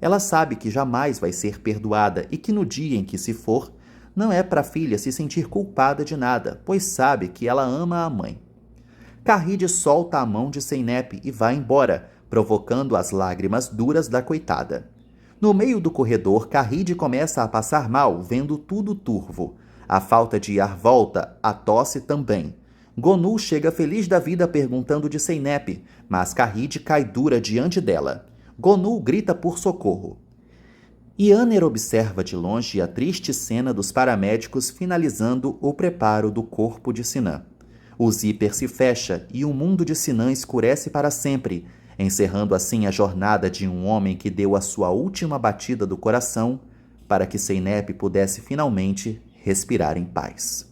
[SPEAKER 1] Ela sabe que jamais vai ser perdoada e que no dia em que se for, não é para a filha se sentir culpada de nada, pois sabe que ela ama a mãe. Carride solta a mão de Zeynep e vai embora, provocando as lágrimas duras da coitada. No meio do corredor, Carride começa a passar mal, vendo tudo turvo. A falta de ar volta, a tosse também. Gonu chega feliz da vida perguntando de Zeynep, mas Carride cai dura diante dela. Gonu grita por socorro. Yanner observa de longe a triste cena dos paramédicos finalizando o preparo do corpo de Sinan. O zíper se fecha e o mundo de Sinan escurece para sempre, encerrando assim a jornada de um homem que deu a sua última batida do coração para que Zeynep pudesse finalmente respirar em paz.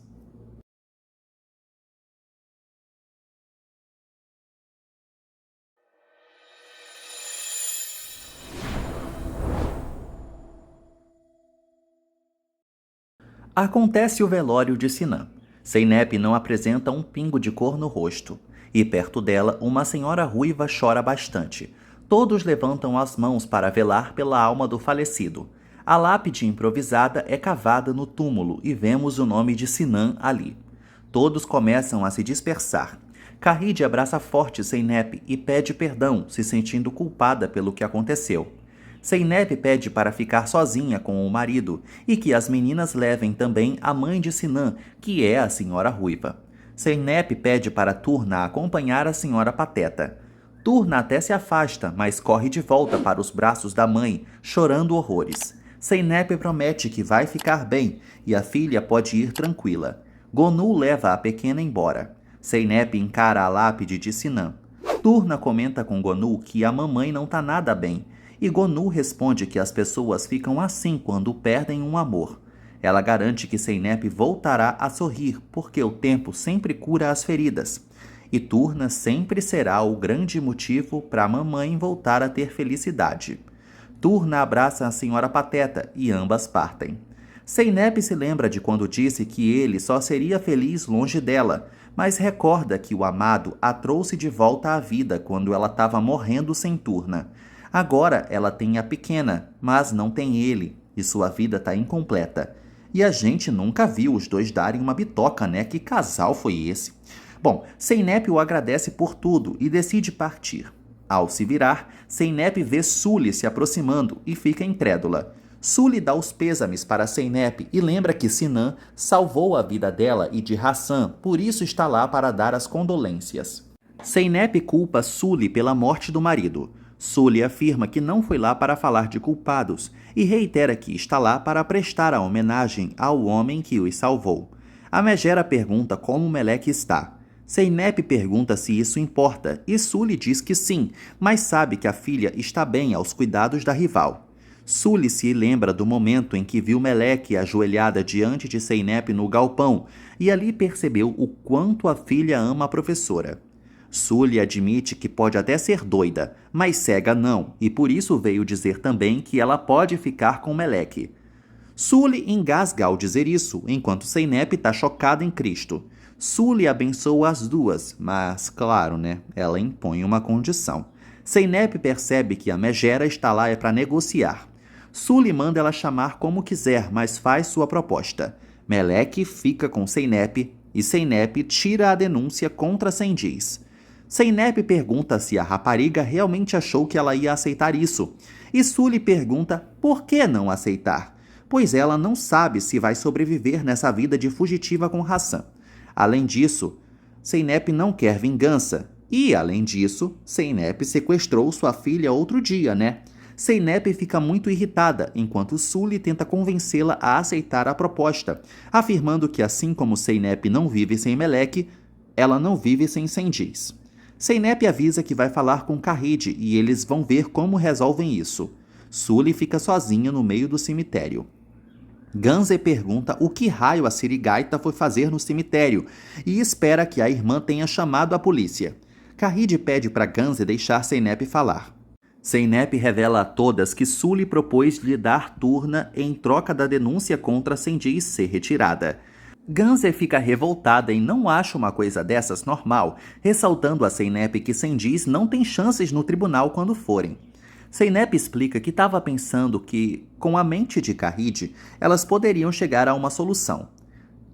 [SPEAKER 1] Acontece o velório de Sinan. Zeynep não apresenta um pingo de cor no rosto. E perto dela, uma senhora ruiva chora bastante. Todos levantam as mãos para velar pela alma do falecido. A lápide improvisada é cavada no túmulo e vemos o nome de Sinan ali. Todos começam a se dispersar. Carride abraça forte Zeynep e pede perdão, se sentindo culpada pelo que aconteceu. Zeynep pede para ficar sozinha com o marido e que as meninas levem também a mãe de Sinan, que é a senhora ruiva. Zeynep pede para Turna acompanhar a senhora Pateta. Turna até se afasta, mas corre de volta para os braços da mãe, chorando horrores. Zeynep promete que vai ficar bem e a filha pode ir tranquila. Gonu leva a pequena embora. Zeynep encara a lápide de Sinan. Turna comenta com Gonu que a mamãe não tá nada bem. E Gonu responde que as pessoas ficam assim quando perdem um amor. Ela garante que Zeynep voltará a sorrir, porque o tempo sempre cura as feridas. E Turna sempre será o grande motivo para a mamãe voltar a ter felicidade. Turna abraça a senhora Pateta e ambas partem. Zeynep se lembra de quando disse que ele só seria feliz longe dela, mas recorda que o amado a trouxe de volta à vida quando ela estava morrendo sem Turna. Agora ela tem a pequena, mas não tem ele, e sua vida está incompleta. E a gente nunca viu os dois darem uma bitoca, né? Que casal foi esse? Bom, Zeynep o agradece por tudo e decide partir. Ao se virar, Zeynep vê Sully se aproximando e fica incrédula. Sully dá os pêsames para Zeynep e lembra que Sinan salvou a vida dela e de Hassan, por isso está lá para dar as condolências. Zeynep culpa Sully pela morte do marido. Sully afirma que não foi lá para falar de culpados e reitera que está lá para prestar a homenagem ao homem que os salvou. A Megera pergunta como Melek está. Zeynep pergunta se isso importa e Sully diz que sim, mas sabe que a filha está bem aos cuidados da rival. Sully se lembra do momento em que viu Melek ajoelhada diante de Zeynep no galpão e ali percebeu o quanto a filha ama a professora. Sully admite que pode até ser doida, mas cega não, e por isso veio dizer também que ela pode ficar com Melek. Sully engasga ao dizer isso, enquanto Zeynep está chocada em Cristo. Sully abençoa as duas, mas, claro, né, ela impõe uma condição. Zeynep percebe que a Megera está lá para negociar. Sully manda ela chamar como quiser, mas faz sua proposta. Melek fica com Zeynep e Zeynep tira a denúncia contra Sendiz. Zeynep pergunta se a rapariga realmente achou que ela ia aceitar isso. E Sully pergunta por que não aceitar, pois ela não sabe se vai sobreviver nessa vida de fugitiva com Hassan. Além disso, Zeynep não quer vingança. E, além disso, Zeynep sequestrou sua filha outro dia, né? Zeynep fica muito irritada, enquanto Sully tenta convencê-la a aceitar a proposta, afirmando que assim como Zeynep não vive sem Melek, ela não vive sem Sendiz. Zeynep avisa que vai falar com Carride e eles vão ver como resolvem isso. Sully fica sozinha no meio do cemitério. Ganze pergunta o que raio a Sirigaita foi fazer no cemitério e espera que a irmã tenha chamado a polícia. Carride pede para Ganze deixar Zeynep falar. Zeynep revela a todas que Sully propôs lhe dar Turna em troca da denúncia contra Cengiz ser retirada. Ganser fica revoltada e não acha uma coisa dessas normal, ressaltando a Zeynep que Cengiz não tem chances no tribunal quando forem. Zeynep explica que estava pensando que, com a mente de Kahid, elas poderiam chegar a uma solução.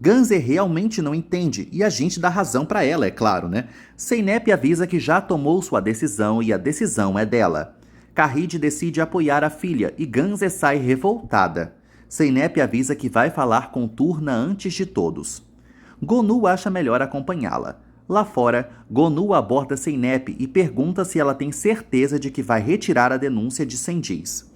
[SPEAKER 1] Ganser realmente não entende e a gente dá razão para ela, é claro, né? Zeynep avisa que já tomou sua decisão e a decisão é dela. Kahid decide apoiar a filha e Ganser sai revoltada. Zeynep avisa que vai falar com Turna antes de todos. Gonu acha melhor acompanhá-la. Lá fora, Gonu aborda Zeynep e pergunta se ela tem certeza de que vai retirar a denúncia de Cengiz.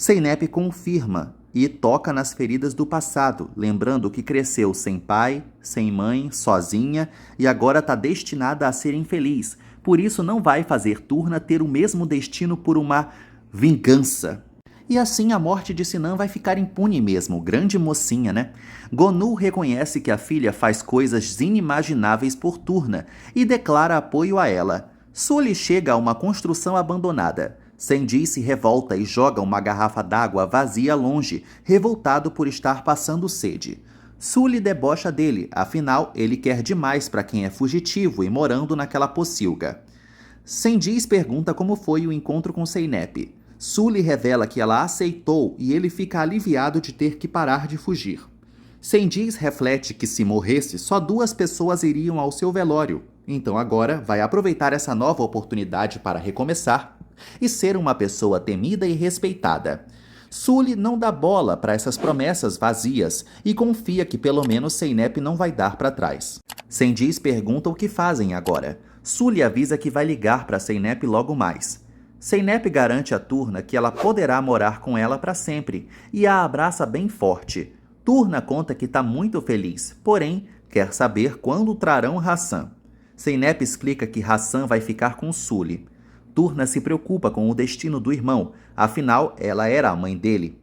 [SPEAKER 1] Zeynep confirma e toca nas feridas do passado, lembrando que cresceu sem pai, sem mãe, sozinha e agora está destinada a ser infeliz. Por isso não vai fazer Turna ter o mesmo destino por uma vingança. E assim a morte de Sinan vai ficar impune mesmo, grande mocinha, né? Gonu reconhece que a filha faz coisas inimagináveis por Turna e declara apoio a ela. Sully chega a uma construção abandonada. Cengiz se revolta e joga uma garrafa d'água vazia longe, revoltado por estar passando sede. Sully debocha dele, afinal ele quer demais para quem é fugitivo e morando naquela pocilga. Cengiz pergunta como foi o encontro com Zeynep. Sully revela que ela aceitou e ele fica aliviado de ter que parar de fugir. Cengiz reflete que se morresse, só 2 pessoas iriam ao seu velório. Então agora vai aproveitar essa nova oportunidade para recomeçar e ser uma pessoa temida e respeitada. Sully não dá bola para essas promessas vazias e confia que pelo menos Zeynep não vai dar para trás. Cengiz pergunta o que fazem agora. Sully avisa que vai ligar para Zeynep logo mais. Zeynep garante a Turna que ela poderá morar com ela para sempre e a abraça bem forte. Turna conta que está muito feliz, porém quer saber quando trarão Hassan. Zeynep explica que Hassan vai ficar com Sully. Turna se preocupa com o destino do irmão, afinal ela era a mãe dele.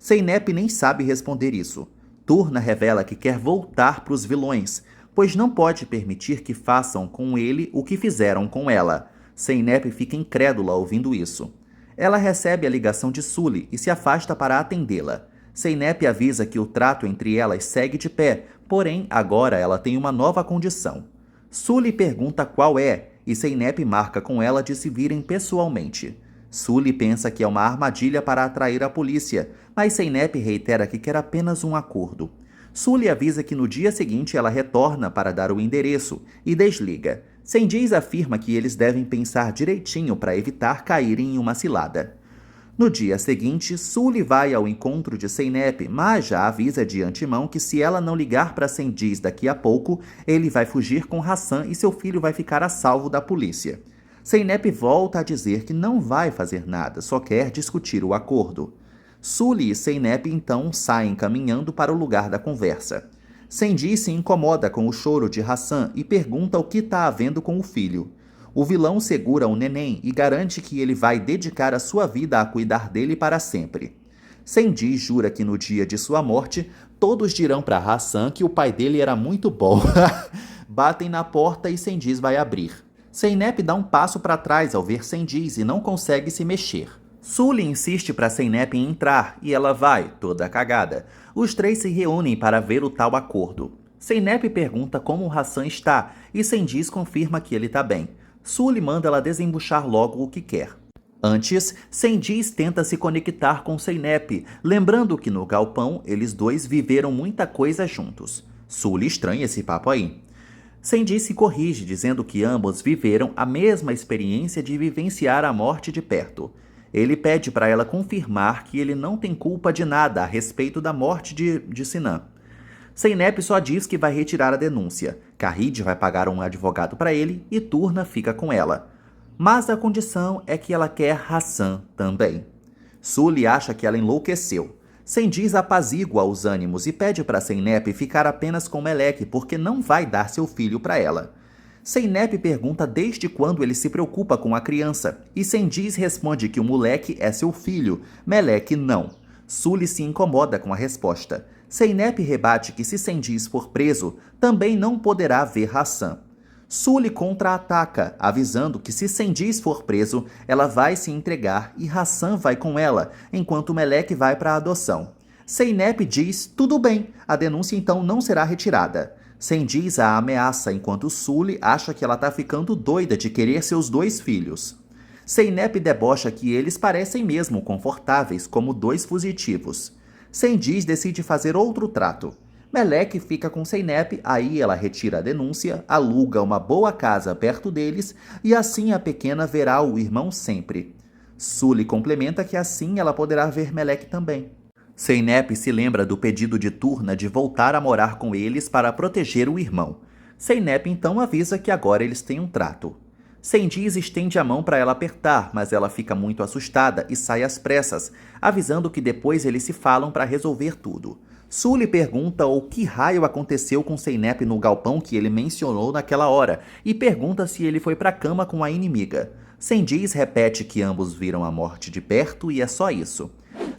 [SPEAKER 1] Zeynep nem sabe responder isso. Turna revela que quer voltar para os vilões, pois não pode permitir que façam com ele o que fizeram com ela. Zeynep fica incrédula ouvindo isso. Ela recebe a ligação de Sully e se afasta para atendê-la. Zeynep avisa que o trato entre elas segue de pé, porém agora ela tem uma nova condição. Sully pergunta qual é e Zeynep marca com ela de se virem pessoalmente. Sully pensa que é uma armadilha para atrair a polícia, mas Zeynep reitera que quer apenas um acordo. Sully avisa que no dia seguinte ela retorna para dar o endereço e desliga. Cengiz afirma que eles devem pensar direitinho para evitar caírem em uma cilada. No dia seguinte, Sully vai ao encontro de Zeynep, mas já avisa de antemão que se ela não ligar para Cengiz daqui a pouco, ele vai fugir com Hassan e seu filho vai ficar a salvo da polícia. Zeynep volta a dizer que não vai fazer nada, só quer discutir o acordo. Sully e Zeynep então saem caminhando para o lugar da conversa. Cengiz se incomoda com o choro de Hassan e pergunta o que está havendo com o filho. O vilão segura o neném e garante que ele vai dedicar a sua vida a cuidar dele para sempre. Cengiz jura que no dia de sua morte, todos dirão para Hassan que o pai dele era muito bom. Batem na porta e Cengiz vai abrir. Zeynep dá um passo para trás ao ver Cengiz e não consegue se mexer. Sully insiste para Zeynep entrar e ela vai, toda cagada. Os 3 se reúnem para ver o tal acordo. Zeynep pergunta como Hassan está e Cengiz confirma que ele está bem. Sully manda ela desembuchar logo o que quer. Antes, Cengiz tenta se conectar com Zeynep, lembrando que no galpão eles 2 viveram muita coisa juntos. Sully estranha esse papo aí. Cengiz se corrige, dizendo que ambos viveram a mesma experiência de vivenciar a morte de perto. Ele pede para ela confirmar que ele não tem culpa de nada a respeito da morte de Sinan. Zeynep só diz que vai retirar a denúncia. Kahid vai pagar um advogado para ele e Turna fica com ela. Mas a condição é que ela quer Hassan também. Sully acha que ela enlouqueceu. Cengiz apazigua os ânimos e pede para Zeynep ficar apenas com Melek porque não vai dar seu filho para ela. Zeynep pergunta desde quando ele se preocupa com a criança e Cengiz responde que o moleque é seu filho, Melek não. Sully se incomoda com a resposta. Zeynep rebate que se Cengiz for preso, também não poderá ver Hassan. Sully contra-ataca, avisando que se Sendiz for preso, ela vai se entregar e Hassan vai com ela, enquanto Melek vai para a adoção. Zeynep diz, tudo bem, a denúncia então não será retirada. Sendiz a ameaça, enquanto Sully acha que ela tá ficando doida de querer seus 2 filhos. Zeynep debocha que eles parecem mesmo confortáveis como 2 fugitivos. Sendiz decide fazer outro trato. Melek fica com Zeynep, aí ela retira a denúncia, aluga uma boa casa perto deles e assim a pequena verá o irmão sempre. Sully complementa que assim ela poderá ver Melek também. Zeynep se lembra do pedido de Turna de voltar a morar com eles para proteger o irmão. Zeynep então avisa que agora eles têm um trato. Sendiz estende a mão para ela apertar, mas ela fica muito assustada e sai às pressas, avisando que depois eles se falam para resolver tudo. Sully pergunta o que raio aconteceu com Zeynep no galpão que ele mencionou naquela hora e pergunta se ele foi para a cama com a inimiga. Sendiz repete que ambos viram a morte de perto e é só isso.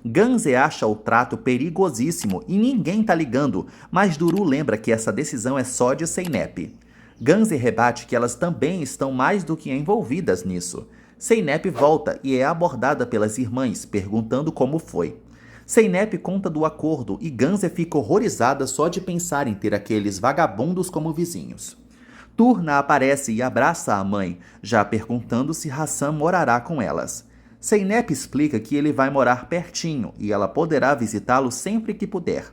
[SPEAKER 1] Ganze acha o trato perigosíssimo e ninguém tá ligando, mas Duru lembra que essa decisão é só de Zeynep. Ganze rebate que elas também estão mais do que envolvidas nisso. Zeynep volta e é abordada pelas irmãs, perguntando como foi. Zeynep conta do acordo e Ganze fica horrorizada só de pensar em ter aqueles vagabundos como vizinhos. Turna aparece e abraça a mãe, já perguntando se Hassan morará com elas. Zeynep explica que ele vai morar pertinho e ela poderá visitá-lo sempre que puder.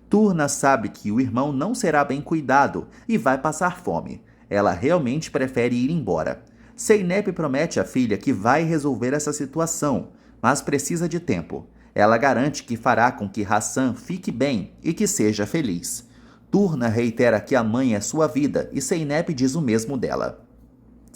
[SPEAKER 1] Turna sabe que o irmão não será bem cuidado e vai passar fome. Ela realmente prefere ir embora. Zeynep promete à filha que vai resolver essa situação, mas precisa de tempo. Ela garante que fará com que Hassan fique bem e que seja feliz. Turna reitera que a mãe é sua vida e Zeynep diz o mesmo dela.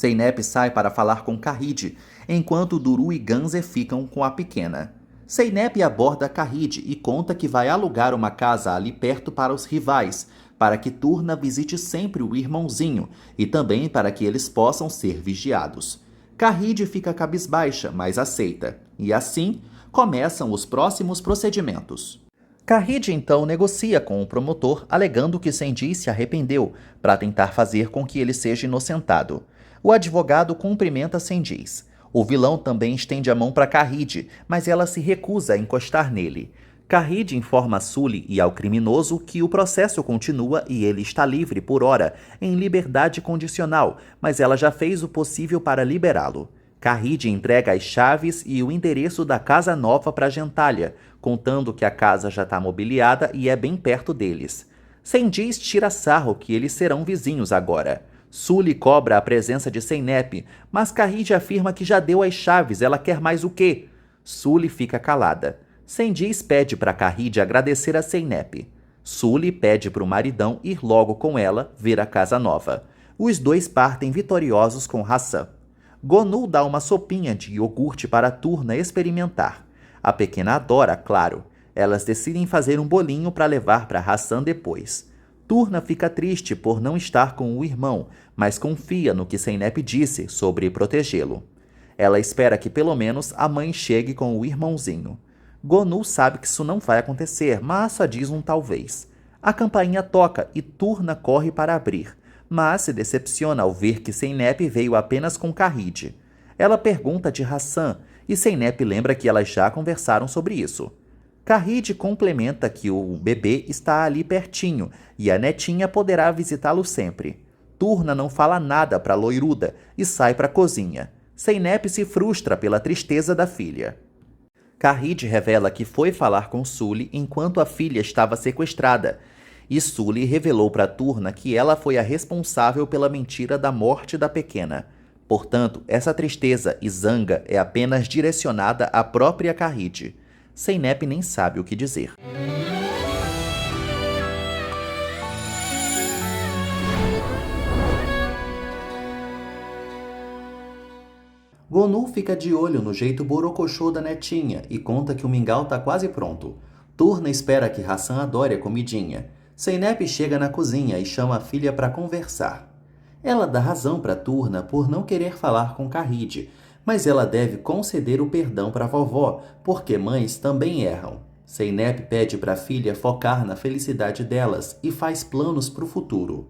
[SPEAKER 1] Zeynep sai para falar com Kahid, enquanto Duru e Ganze ficam com a pequena. Zeynep aborda Kahid e conta que vai alugar uma casa ali perto para os rivais, para que Turna visite sempre o irmãozinho e também para que eles possam ser vigiados. Kahid fica cabisbaixa, mas aceita. E assim, começam os próximos procedimentos. Kahid então negocia com o promotor, alegando que Sendiz se arrependeu, para tentar fazer com que ele seja inocentado. O advogado cumprimenta Sendiz. O vilão também estende a mão para Kahid, mas ela se recusa a encostar nele. Kahid informa a Sully e ao criminoso que o processo continua e ele está livre por hora, em liberdade condicional, mas ela já fez o possível para liberá-lo. Kahid entrega as chaves e o endereço da casa nova para Gentalha, contando que a casa já está mobiliada e é bem perto deles. Sendiz tira sarro que eles serão vizinhos agora. Sully cobra a presença de Zeynep, mas Kahid afirma que já deu as chaves, ela quer mais o quê? Sully fica calada. Sendiz pede para Kahid agradecer a Zeynep. Sully pede para o maridão ir logo com ela ver a casa nova. Os dois partem vitoriosos com Hassan. Gonu dá uma sopinha de iogurte para Turna experimentar. A pequena adora, claro. Elas decidem fazer um bolinho para levar para Hassan depois. Turna fica triste por não estar com o irmão, mas confia no que Zeynep disse sobre protegê-lo. Ela espera que pelo menos a mãe chegue com o irmãozinho. Gonu sabe que isso não vai acontecer, mas só diz um talvez. A campainha toca e Turna corre para abrir, mas se decepciona ao ver que Zeynep veio apenas com Kahid. Ela pergunta de Hassan e Zeynep lembra que elas já conversaram sobre isso. Kahid complementa que o bebê está ali pertinho e a netinha poderá visitá-lo sempre. Turna não fala nada para a loiruda e sai para a cozinha. Zeynep se frustra pela tristeza da filha. Kahid revela que foi falar com Sully enquanto a filha estava sequestrada, e Sully revelou para Turna que ela foi a responsável pela mentira da morte da pequena. Portanto, essa tristeza e zanga é apenas direcionada à própria Kahid. Zeynep nem sabe o que dizer. Gonu fica de olho no jeito borocochô da netinha e conta que o mingau tá quase pronto. Turna espera que Hassan adore a comidinha. Zeynep chega na cozinha e chama a filha para conversar. Ela dá razão para Turna por não querer falar com Kahid, mas ela deve conceder o perdão para a vovó, porque mães também erram. Zeynep pede para a filha focar na felicidade delas e faz planos para o futuro.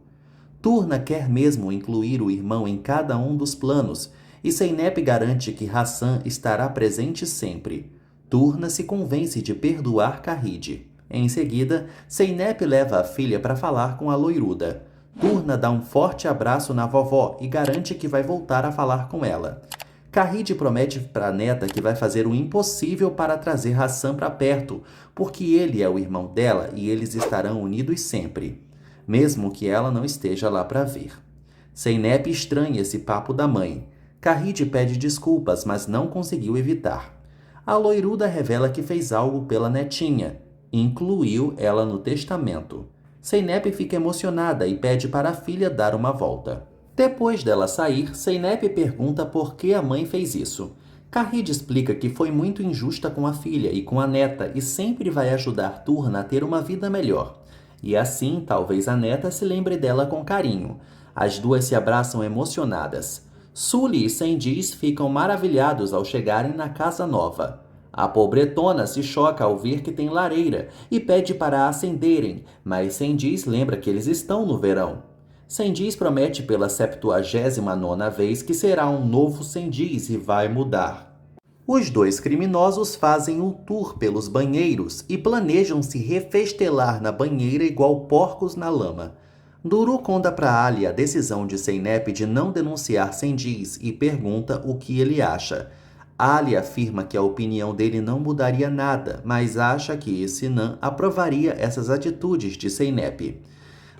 [SPEAKER 1] Turna quer mesmo incluir o irmão em cada um dos planos, e Zeynep garante que Hassan estará presente sempre. Turna se convence de perdoar Carride. Em seguida, Zeynep leva a filha para falar com a loiruda. Turna dá um forte abraço na vovó e garante que vai voltar a falar com ela. Carride promete para a neta que vai fazer o impossível para trazer Hassan para perto, porque ele é o irmão dela e eles estarão unidos sempre, mesmo que ela não esteja lá para ver. Zeynep estranha esse papo da mãe. Carride pede desculpas, mas não conseguiu evitar. A loiruda revela que fez algo pela netinha. Incluiu ela no testamento. Zeynep fica emocionada e pede para a filha dar uma volta. Depois dela sair, Zeynep pergunta por que a mãe fez isso. Carride explica que foi muito injusta com a filha e com a neta e sempre vai ajudar Turna a ter uma vida melhor. E assim, talvez a neta se lembre dela com carinho. As duas se abraçam emocionadas. Sully e Sandiz ficam maravilhados ao chegarem na casa nova. A pobretona se choca ao ver que tem lareira e pede para a acenderem, mas Sandiz lembra que eles estão no verão. Sandiz promete pela 79ª vez que será um novo Sandiz e vai mudar. Os dois criminosos fazem um tour pelos banheiros e planejam se refestelar na banheira igual porcos na lama. Duru conta para Ali a decisão de Zeynep de não denunciar Sandiz e pergunta o que ele acha. Ali afirma que a opinião dele não mudaria nada, mas acha que Sinan aprovaria essas atitudes de Zeynep.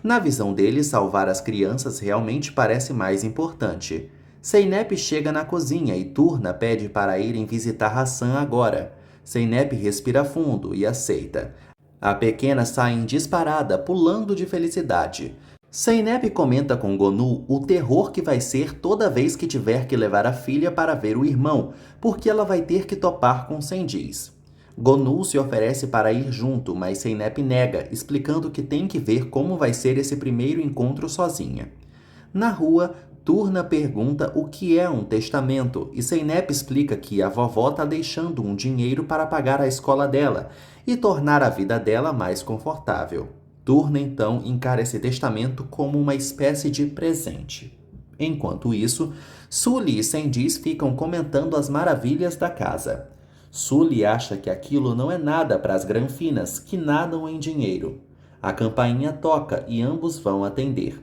[SPEAKER 1] Na visão dele, salvar as crianças realmente parece mais importante. Zeynep chega na cozinha e Turna pede para irem visitar Hassan agora. Zeynep respira fundo e aceita. A pequena sai em disparada, pulando de felicidade. Zeynep comenta com Gonu o terror que vai ser toda vez que tiver que levar a filha para ver o irmão, porque ela vai ter que topar com Sandiz. Gonu se oferece para ir junto, mas Zeynep nega, explicando que tem que ver como vai ser esse primeiro encontro sozinha. Na rua, Turna pergunta o que é um testamento e Zeynep explica que a vovó está deixando um dinheiro para pagar a escola dela e tornar a vida dela mais confortável. Turna então encara esse testamento como uma espécie de presente. Enquanto isso, Sully e Sandiz ficam comentando as maravilhas da casa. Sully acha que aquilo não é nada para as granfinas, que nadam em dinheiro. A campainha toca e ambos vão atender.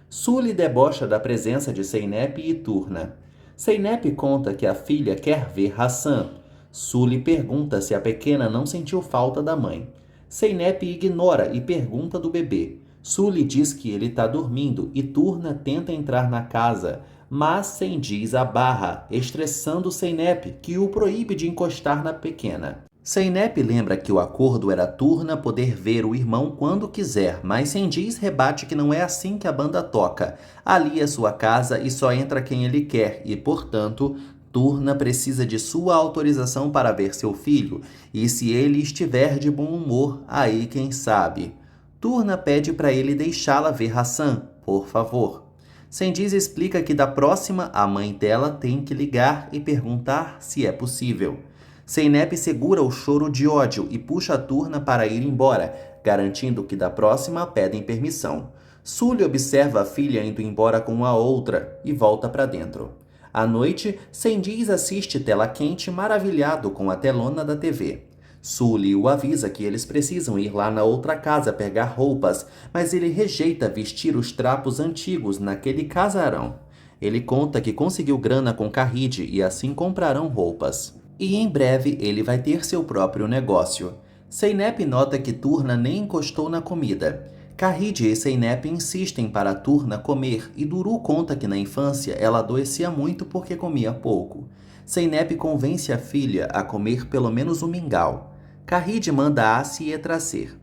[SPEAKER 1] Sully debocha da presença de Zeynep e Turna. Zeynep conta que a filha quer ver Hassan. Sully pergunta se a pequena não sentiu falta da mãe. Zeynep ignora e pergunta do bebê. Sully diz que ele está dormindo e Turna tenta entrar na casa, mas Sandiz a barra, estressando Zeynep, que o proíbe de encostar na pequena. Zeynep lembra que o acordo era Turna poder ver o irmão quando quiser, mas Sandiz rebate que não é assim que a banda toca. Ali é sua casa e só entra quem ele quer e, portanto, Turna precisa de sua autorização para ver seu filho, e se ele estiver de bom humor, aí quem sabe. Turna pede para ele deixá-la ver Hassan, por favor. Sandiz explica que da próxima a mãe dela tem que ligar e perguntar se é possível. Zeynep segura o choro de ódio e puxa a Turna para ir embora, garantindo que da próxima pedem permissão. Sully observa a filha indo embora com a outra e volta para dentro. À noite, Sandiz assiste tela quente maravilhado com a telona da TV. Sully o avisa que eles precisam ir lá na outra casa pegar roupas, mas ele rejeita vestir os trapos antigos naquele casarão. Ele conta que conseguiu grana com Carride e assim comprarão roupas. E em breve ele vai ter seu próprio negócio. Zeynep nota que Turna nem encostou na comida. Carride e Zeynep insistem para Turna comer e Duru conta que na infância ela adoecia muito porque comia pouco. Zeynep convence a filha a comer pelo menos um mingau. Carride manda Asie trazer.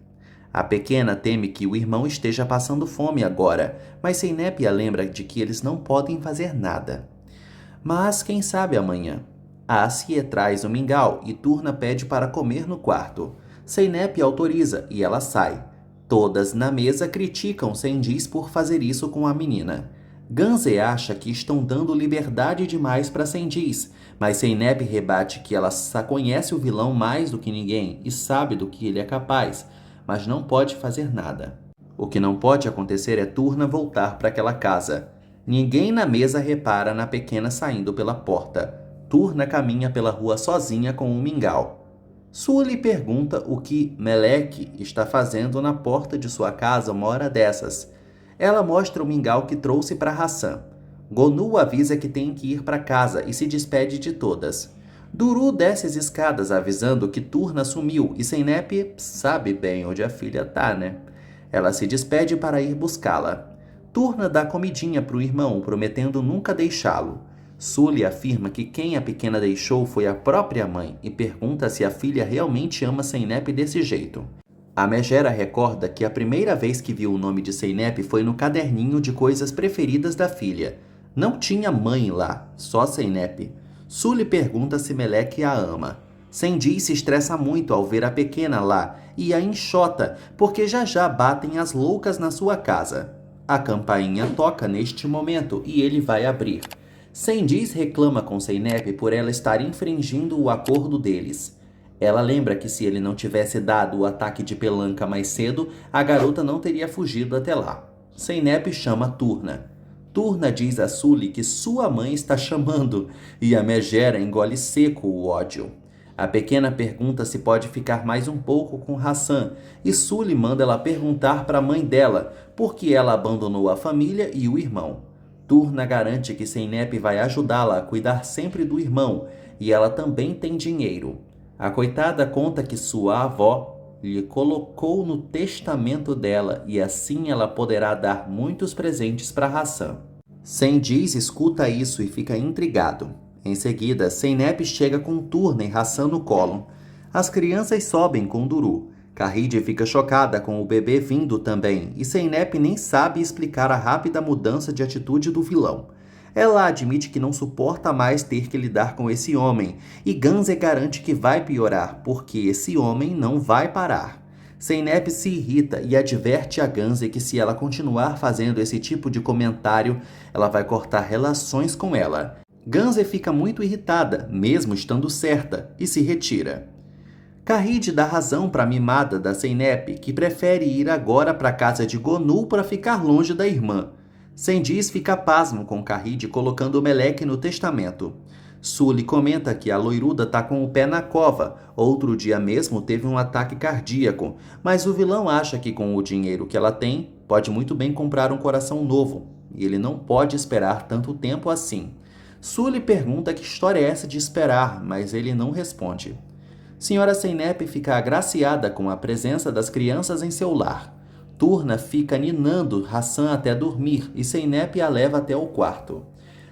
[SPEAKER 1] A pequena teme que o irmão esteja passando fome agora, mas Zeynep a lembra de que eles não podem fazer nada. Mas quem sabe amanhã? Asie traz o mingau e Turna pede para comer no quarto. Zeynep autoriza e ela sai. Todas na mesa criticam Sandiz por fazer isso com a menina. Ganze acha que estão dando liberdade demais para Sandiz, mas Zeynep rebate que ela conhece o vilão mais do que ninguém e sabe do que ele é capaz, mas não pode fazer nada. O que não pode acontecer é Turna voltar para aquela casa. Ninguém na mesa repara na pequena saindo pela porta. Turna caminha pela rua sozinha com um mingau. Sully pergunta o que Meleque está fazendo na porta de sua casa uma hora dessas. Ela mostra o mingau que trouxe para Hassan. Gonu avisa que tem que ir para casa e se despede de todas. Duru desce as escadas avisando que Turna sumiu e Zeynep sabe bem onde a filha tá, né? Ela se despede para ir buscá-la. Turna dá comidinha para o irmão, prometendo nunca deixá-lo. Sully afirma que quem a pequena deixou foi a própria mãe e pergunta se a filha realmente ama Zeynep desse jeito. A Megera recorda que a primeira vez que viu o nome de Zeynep foi no caderninho de coisas preferidas da filha. Não tinha mãe lá, só Zeynep. Sully pergunta se Meleque a ama. Sandy se estressa muito ao ver a pequena lá e a enxota, porque já batem as loucas na sua casa. A campainha toca neste momento e ele vai abrir. Sandy reclama com Zeynep por ela estar infringindo o acordo deles. Ela lembra que se ele não tivesse dado o ataque de pelanca mais cedo, a garota não teria fugido até lá. Zeynep chama Turna. Turna diz a Sully que sua mãe está chamando e a Megera engole seco o ódio. A pequena pergunta se pode ficar mais um pouco com Hassan e Sully manda ela perguntar para a mãe dela por que ela abandonou a família e o irmão. Turna garante que Zeynep vai ajudá-la a cuidar sempre do irmão e ela também tem dinheiro. A coitada conta que sua avó lhe colocou no testamento dela e assim ela poderá dar muitos presentes para Hassan. Sandy escuta isso e fica intrigado. Em seguida, Zeynep chega com Turna e Hassan no colo. As crianças sobem com Duru. Kahide fica chocada com o bebê vindo também e Zeynep nem sabe explicar a rápida mudança de atitude do vilão. Ela admite que não suporta mais ter que lidar com esse homem, e Ganze garante que vai piorar, porque esse homem não vai parar. Zeynep se irrita e adverte a Ganze que se ela continuar fazendo esse tipo de comentário, ela vai cortar relações com ela. Ganze fica muito irritada, mesmo estando certa, e se retira. Kahide dá razão para a mimada da Zeynep, que prefere ir agora para a casa de Gonu para ficar longe da irmã. Sandy fica pasmo com Kahide colocando o Meleque no testamento. Sully comenta que a loiruda tá com o pé na cova, outro dia mesmo teve um ataque cardíaco, mas o vilão acha que com o dinheiro que ela tem, pode muito bem comprar um coração novo, e ele não pode esperar tanto tempo assim. Sully pergunta que história é essa de esperar, mas ele não responde. Senhora Zeynep fica agraciada com a presença das crianças em seu lar. Turna fica ninando Hassan até dormir e Zeynep a leva até o quarto.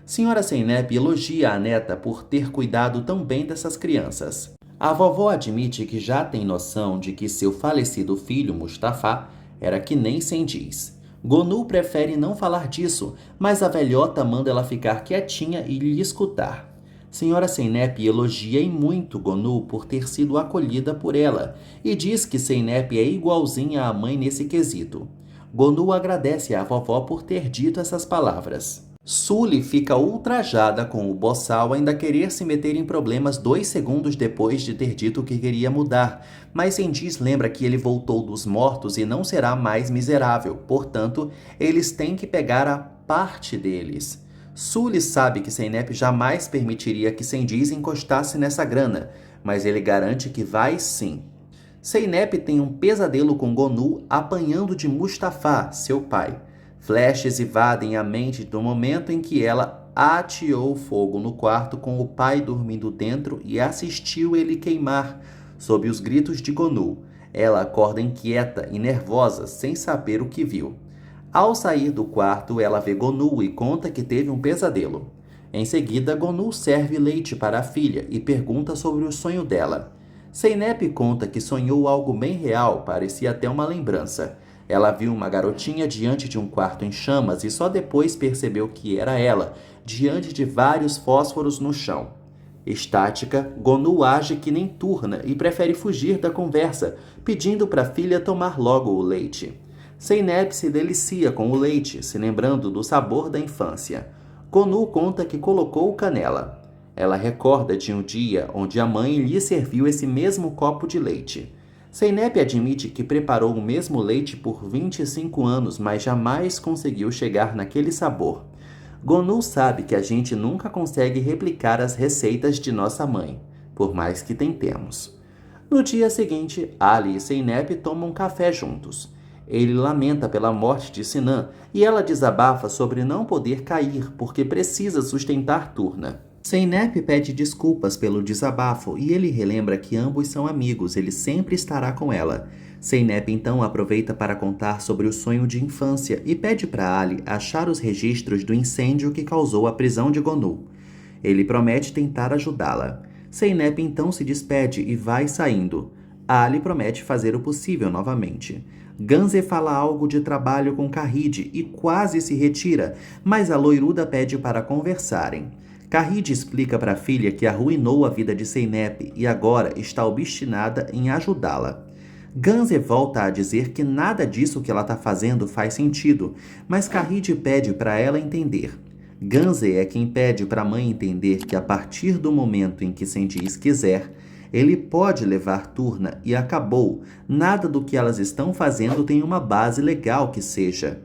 [SPEAKER 1] Senhora Zeynep elogia a neta por ter cuidado tão bem dessas crianças. A vovó admite que já tem noção de que seu falecido filho, Mustafa, era que nem Sandiz. Gonu prefere não falar disso, mas a velhota manda ela ficar quietinha e lhe escutar. Senhora Zeynep elogia e muito Gonu por ter sido acolhida por ela e diz que Zeynep é igualzinha à mãe nesse quesito. Gonu agradece à vovó por ter dito essas palavras. Sully fica ultrajada com o boçal ainda querer se meter em problemas 2 segundos depois de ter dito que queria mudar, mas Sandiz lembra que ele voltou dos mortos e não será mais miserável, portanto, eles têm que pegar a parte deles. Sully sabe que Zeynep jamais permitiria que Sandiz encostasse nessa grana, mas ele garante que vai sim. Zeynep tem um pesadelo com Gonu apanhando de Mustafa, seu pai. Flashes invadem a mente do momento em que ela ateou fogo no quarto com o pai dormindo dentro e assistiu ele queimar, sob os gritos de Gonu. Ela acorda inquieta e nervosa, sem saber o que viu. Ao sair do quarto, ela vê Gonu e conta que teve um pesadelo. Em seguida, Gonu serve leite para a filha e pergunta sobre o sonho dela. Zeynep conta que sonhou algo bem real, parecia até uma lembrança. Ela viu uma garotinha diante de um quarto em chamas e só depois percebeu que era ela, diante de vários fósforos no chão. Estática, Gonu age que nem Turna e prefere fugir da conversa, pedindo para a filha tomar logo o leite. Zeynep se delicia com o leite, se lembrando do sabor da infância. Gonu conta que colocou canela. Ela recorda de um dia onde a mãe lhe serviu esse mesmo copo de leite. Zeynep admite que preparou o mesmo leite por 25 anos, mas jamais conseguiu chegar naquele sabor. Gonu sabe que a gente nunca consegue replicar as receitas de nossa mãe, por mais que tentemos. No dia seguinte, Ali e Zeynep tomam café juntos. Ele lamenta pela morte de Sinan e ela desabafa sobre não poder cair porque precisa sustentar Turna. Zeynep pede desculpas pelo desabafo e ele relembra que ambos são amigos, ele sempre estará com ela. Zeynep então aproveita para contar sobre o sonho de infância e pede para Ali achar os registros do incêndio que causou a prisão de Gonu. Ele promete tentar ajudá-la. Zeynep então se despede e vai saindo. Ali promete fazer o possível novamente. Ganze fala algo de trabalho com Kahid e quase se retira, mas a loiruda pede para conversarem. Kahid explica para a filha que arruinou a vida de Zeynep e agora está obstinada em ajudá-la. Ganze volta a dizer que nada disso que ela está fazendo faz sentido, mas Kahid pede para ela entender. Ganze é quem pede para a mãe entender que a partir do momento em que Sendiz quiser, ele pode levar Turna e acabou. Nada do que elas estão fazendo tem uma base legal que seja.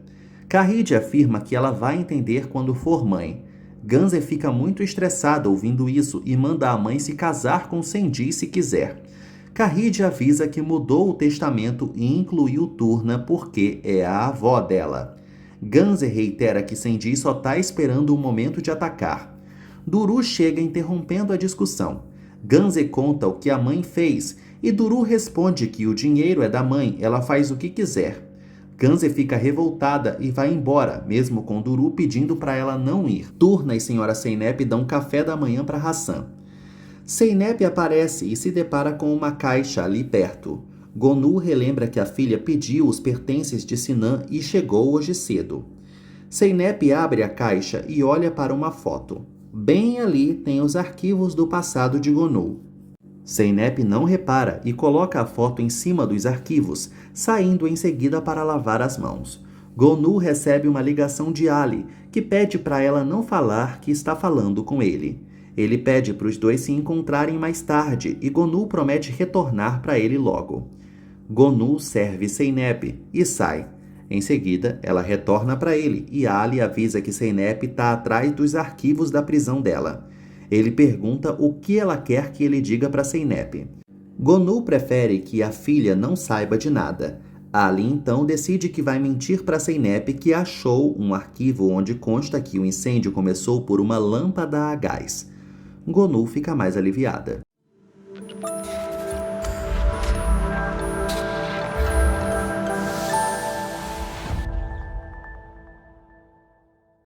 [SPEAKER 1] Kahid afirma que ela vai entender quando for mãe. Ganze fica muito estressada ouvindo isso e manda a mãe se casar com Sendiz se quiser. Kahid avisa que mudou o testamento e incluiu Turna porque é a avó dela. Ganze reitera que Sendiz só está esperando o momento de atacar. Duru chega interrompendo a discussão. Ganze conta o que a mãe fez e Duru responde que o dinheiro é da mãe, ela faz o que quiser. Ganze fica revoltada e vai embora, mesmo com Duru pedindo para ela não ir. Turna e Senhora Zeynep dão café da manhã para Hassan. Zeynep aparece e se depara com uma caixa ali perto. Gonu relembra que a filha pediu os pertences de Sinan e chegou hoje cedo. Zeynep abre a caixa e olha para uma foto. Bem ali tem os arquivos do passado de Gonu. Zeynep não repara e coloca a foto em cima dos arquivos, saindo em seguida para lavar as mãos. Gonu recebe uma ligação de Ali, que pede para ela não falar que está falando com ele. Ele pede para os dois se encontrarem mais tarde e Gonu promete retornar para ele logo. Gonu serve Zeynep e sai. Em seguida, ela retorna para ele e Ali avisa que Zeynep está atrás dos arquivos da prisão dela. Ele pergunta o que ela quer que ele diga para Zeynep. Gonu prefere que a filha não saiba de nada. Ali então decide que vai mentir para Zeynep que achou um arquivo onde consta que o incêndio começou por uma lâmpada a gás. Gonu fica mais aliviada.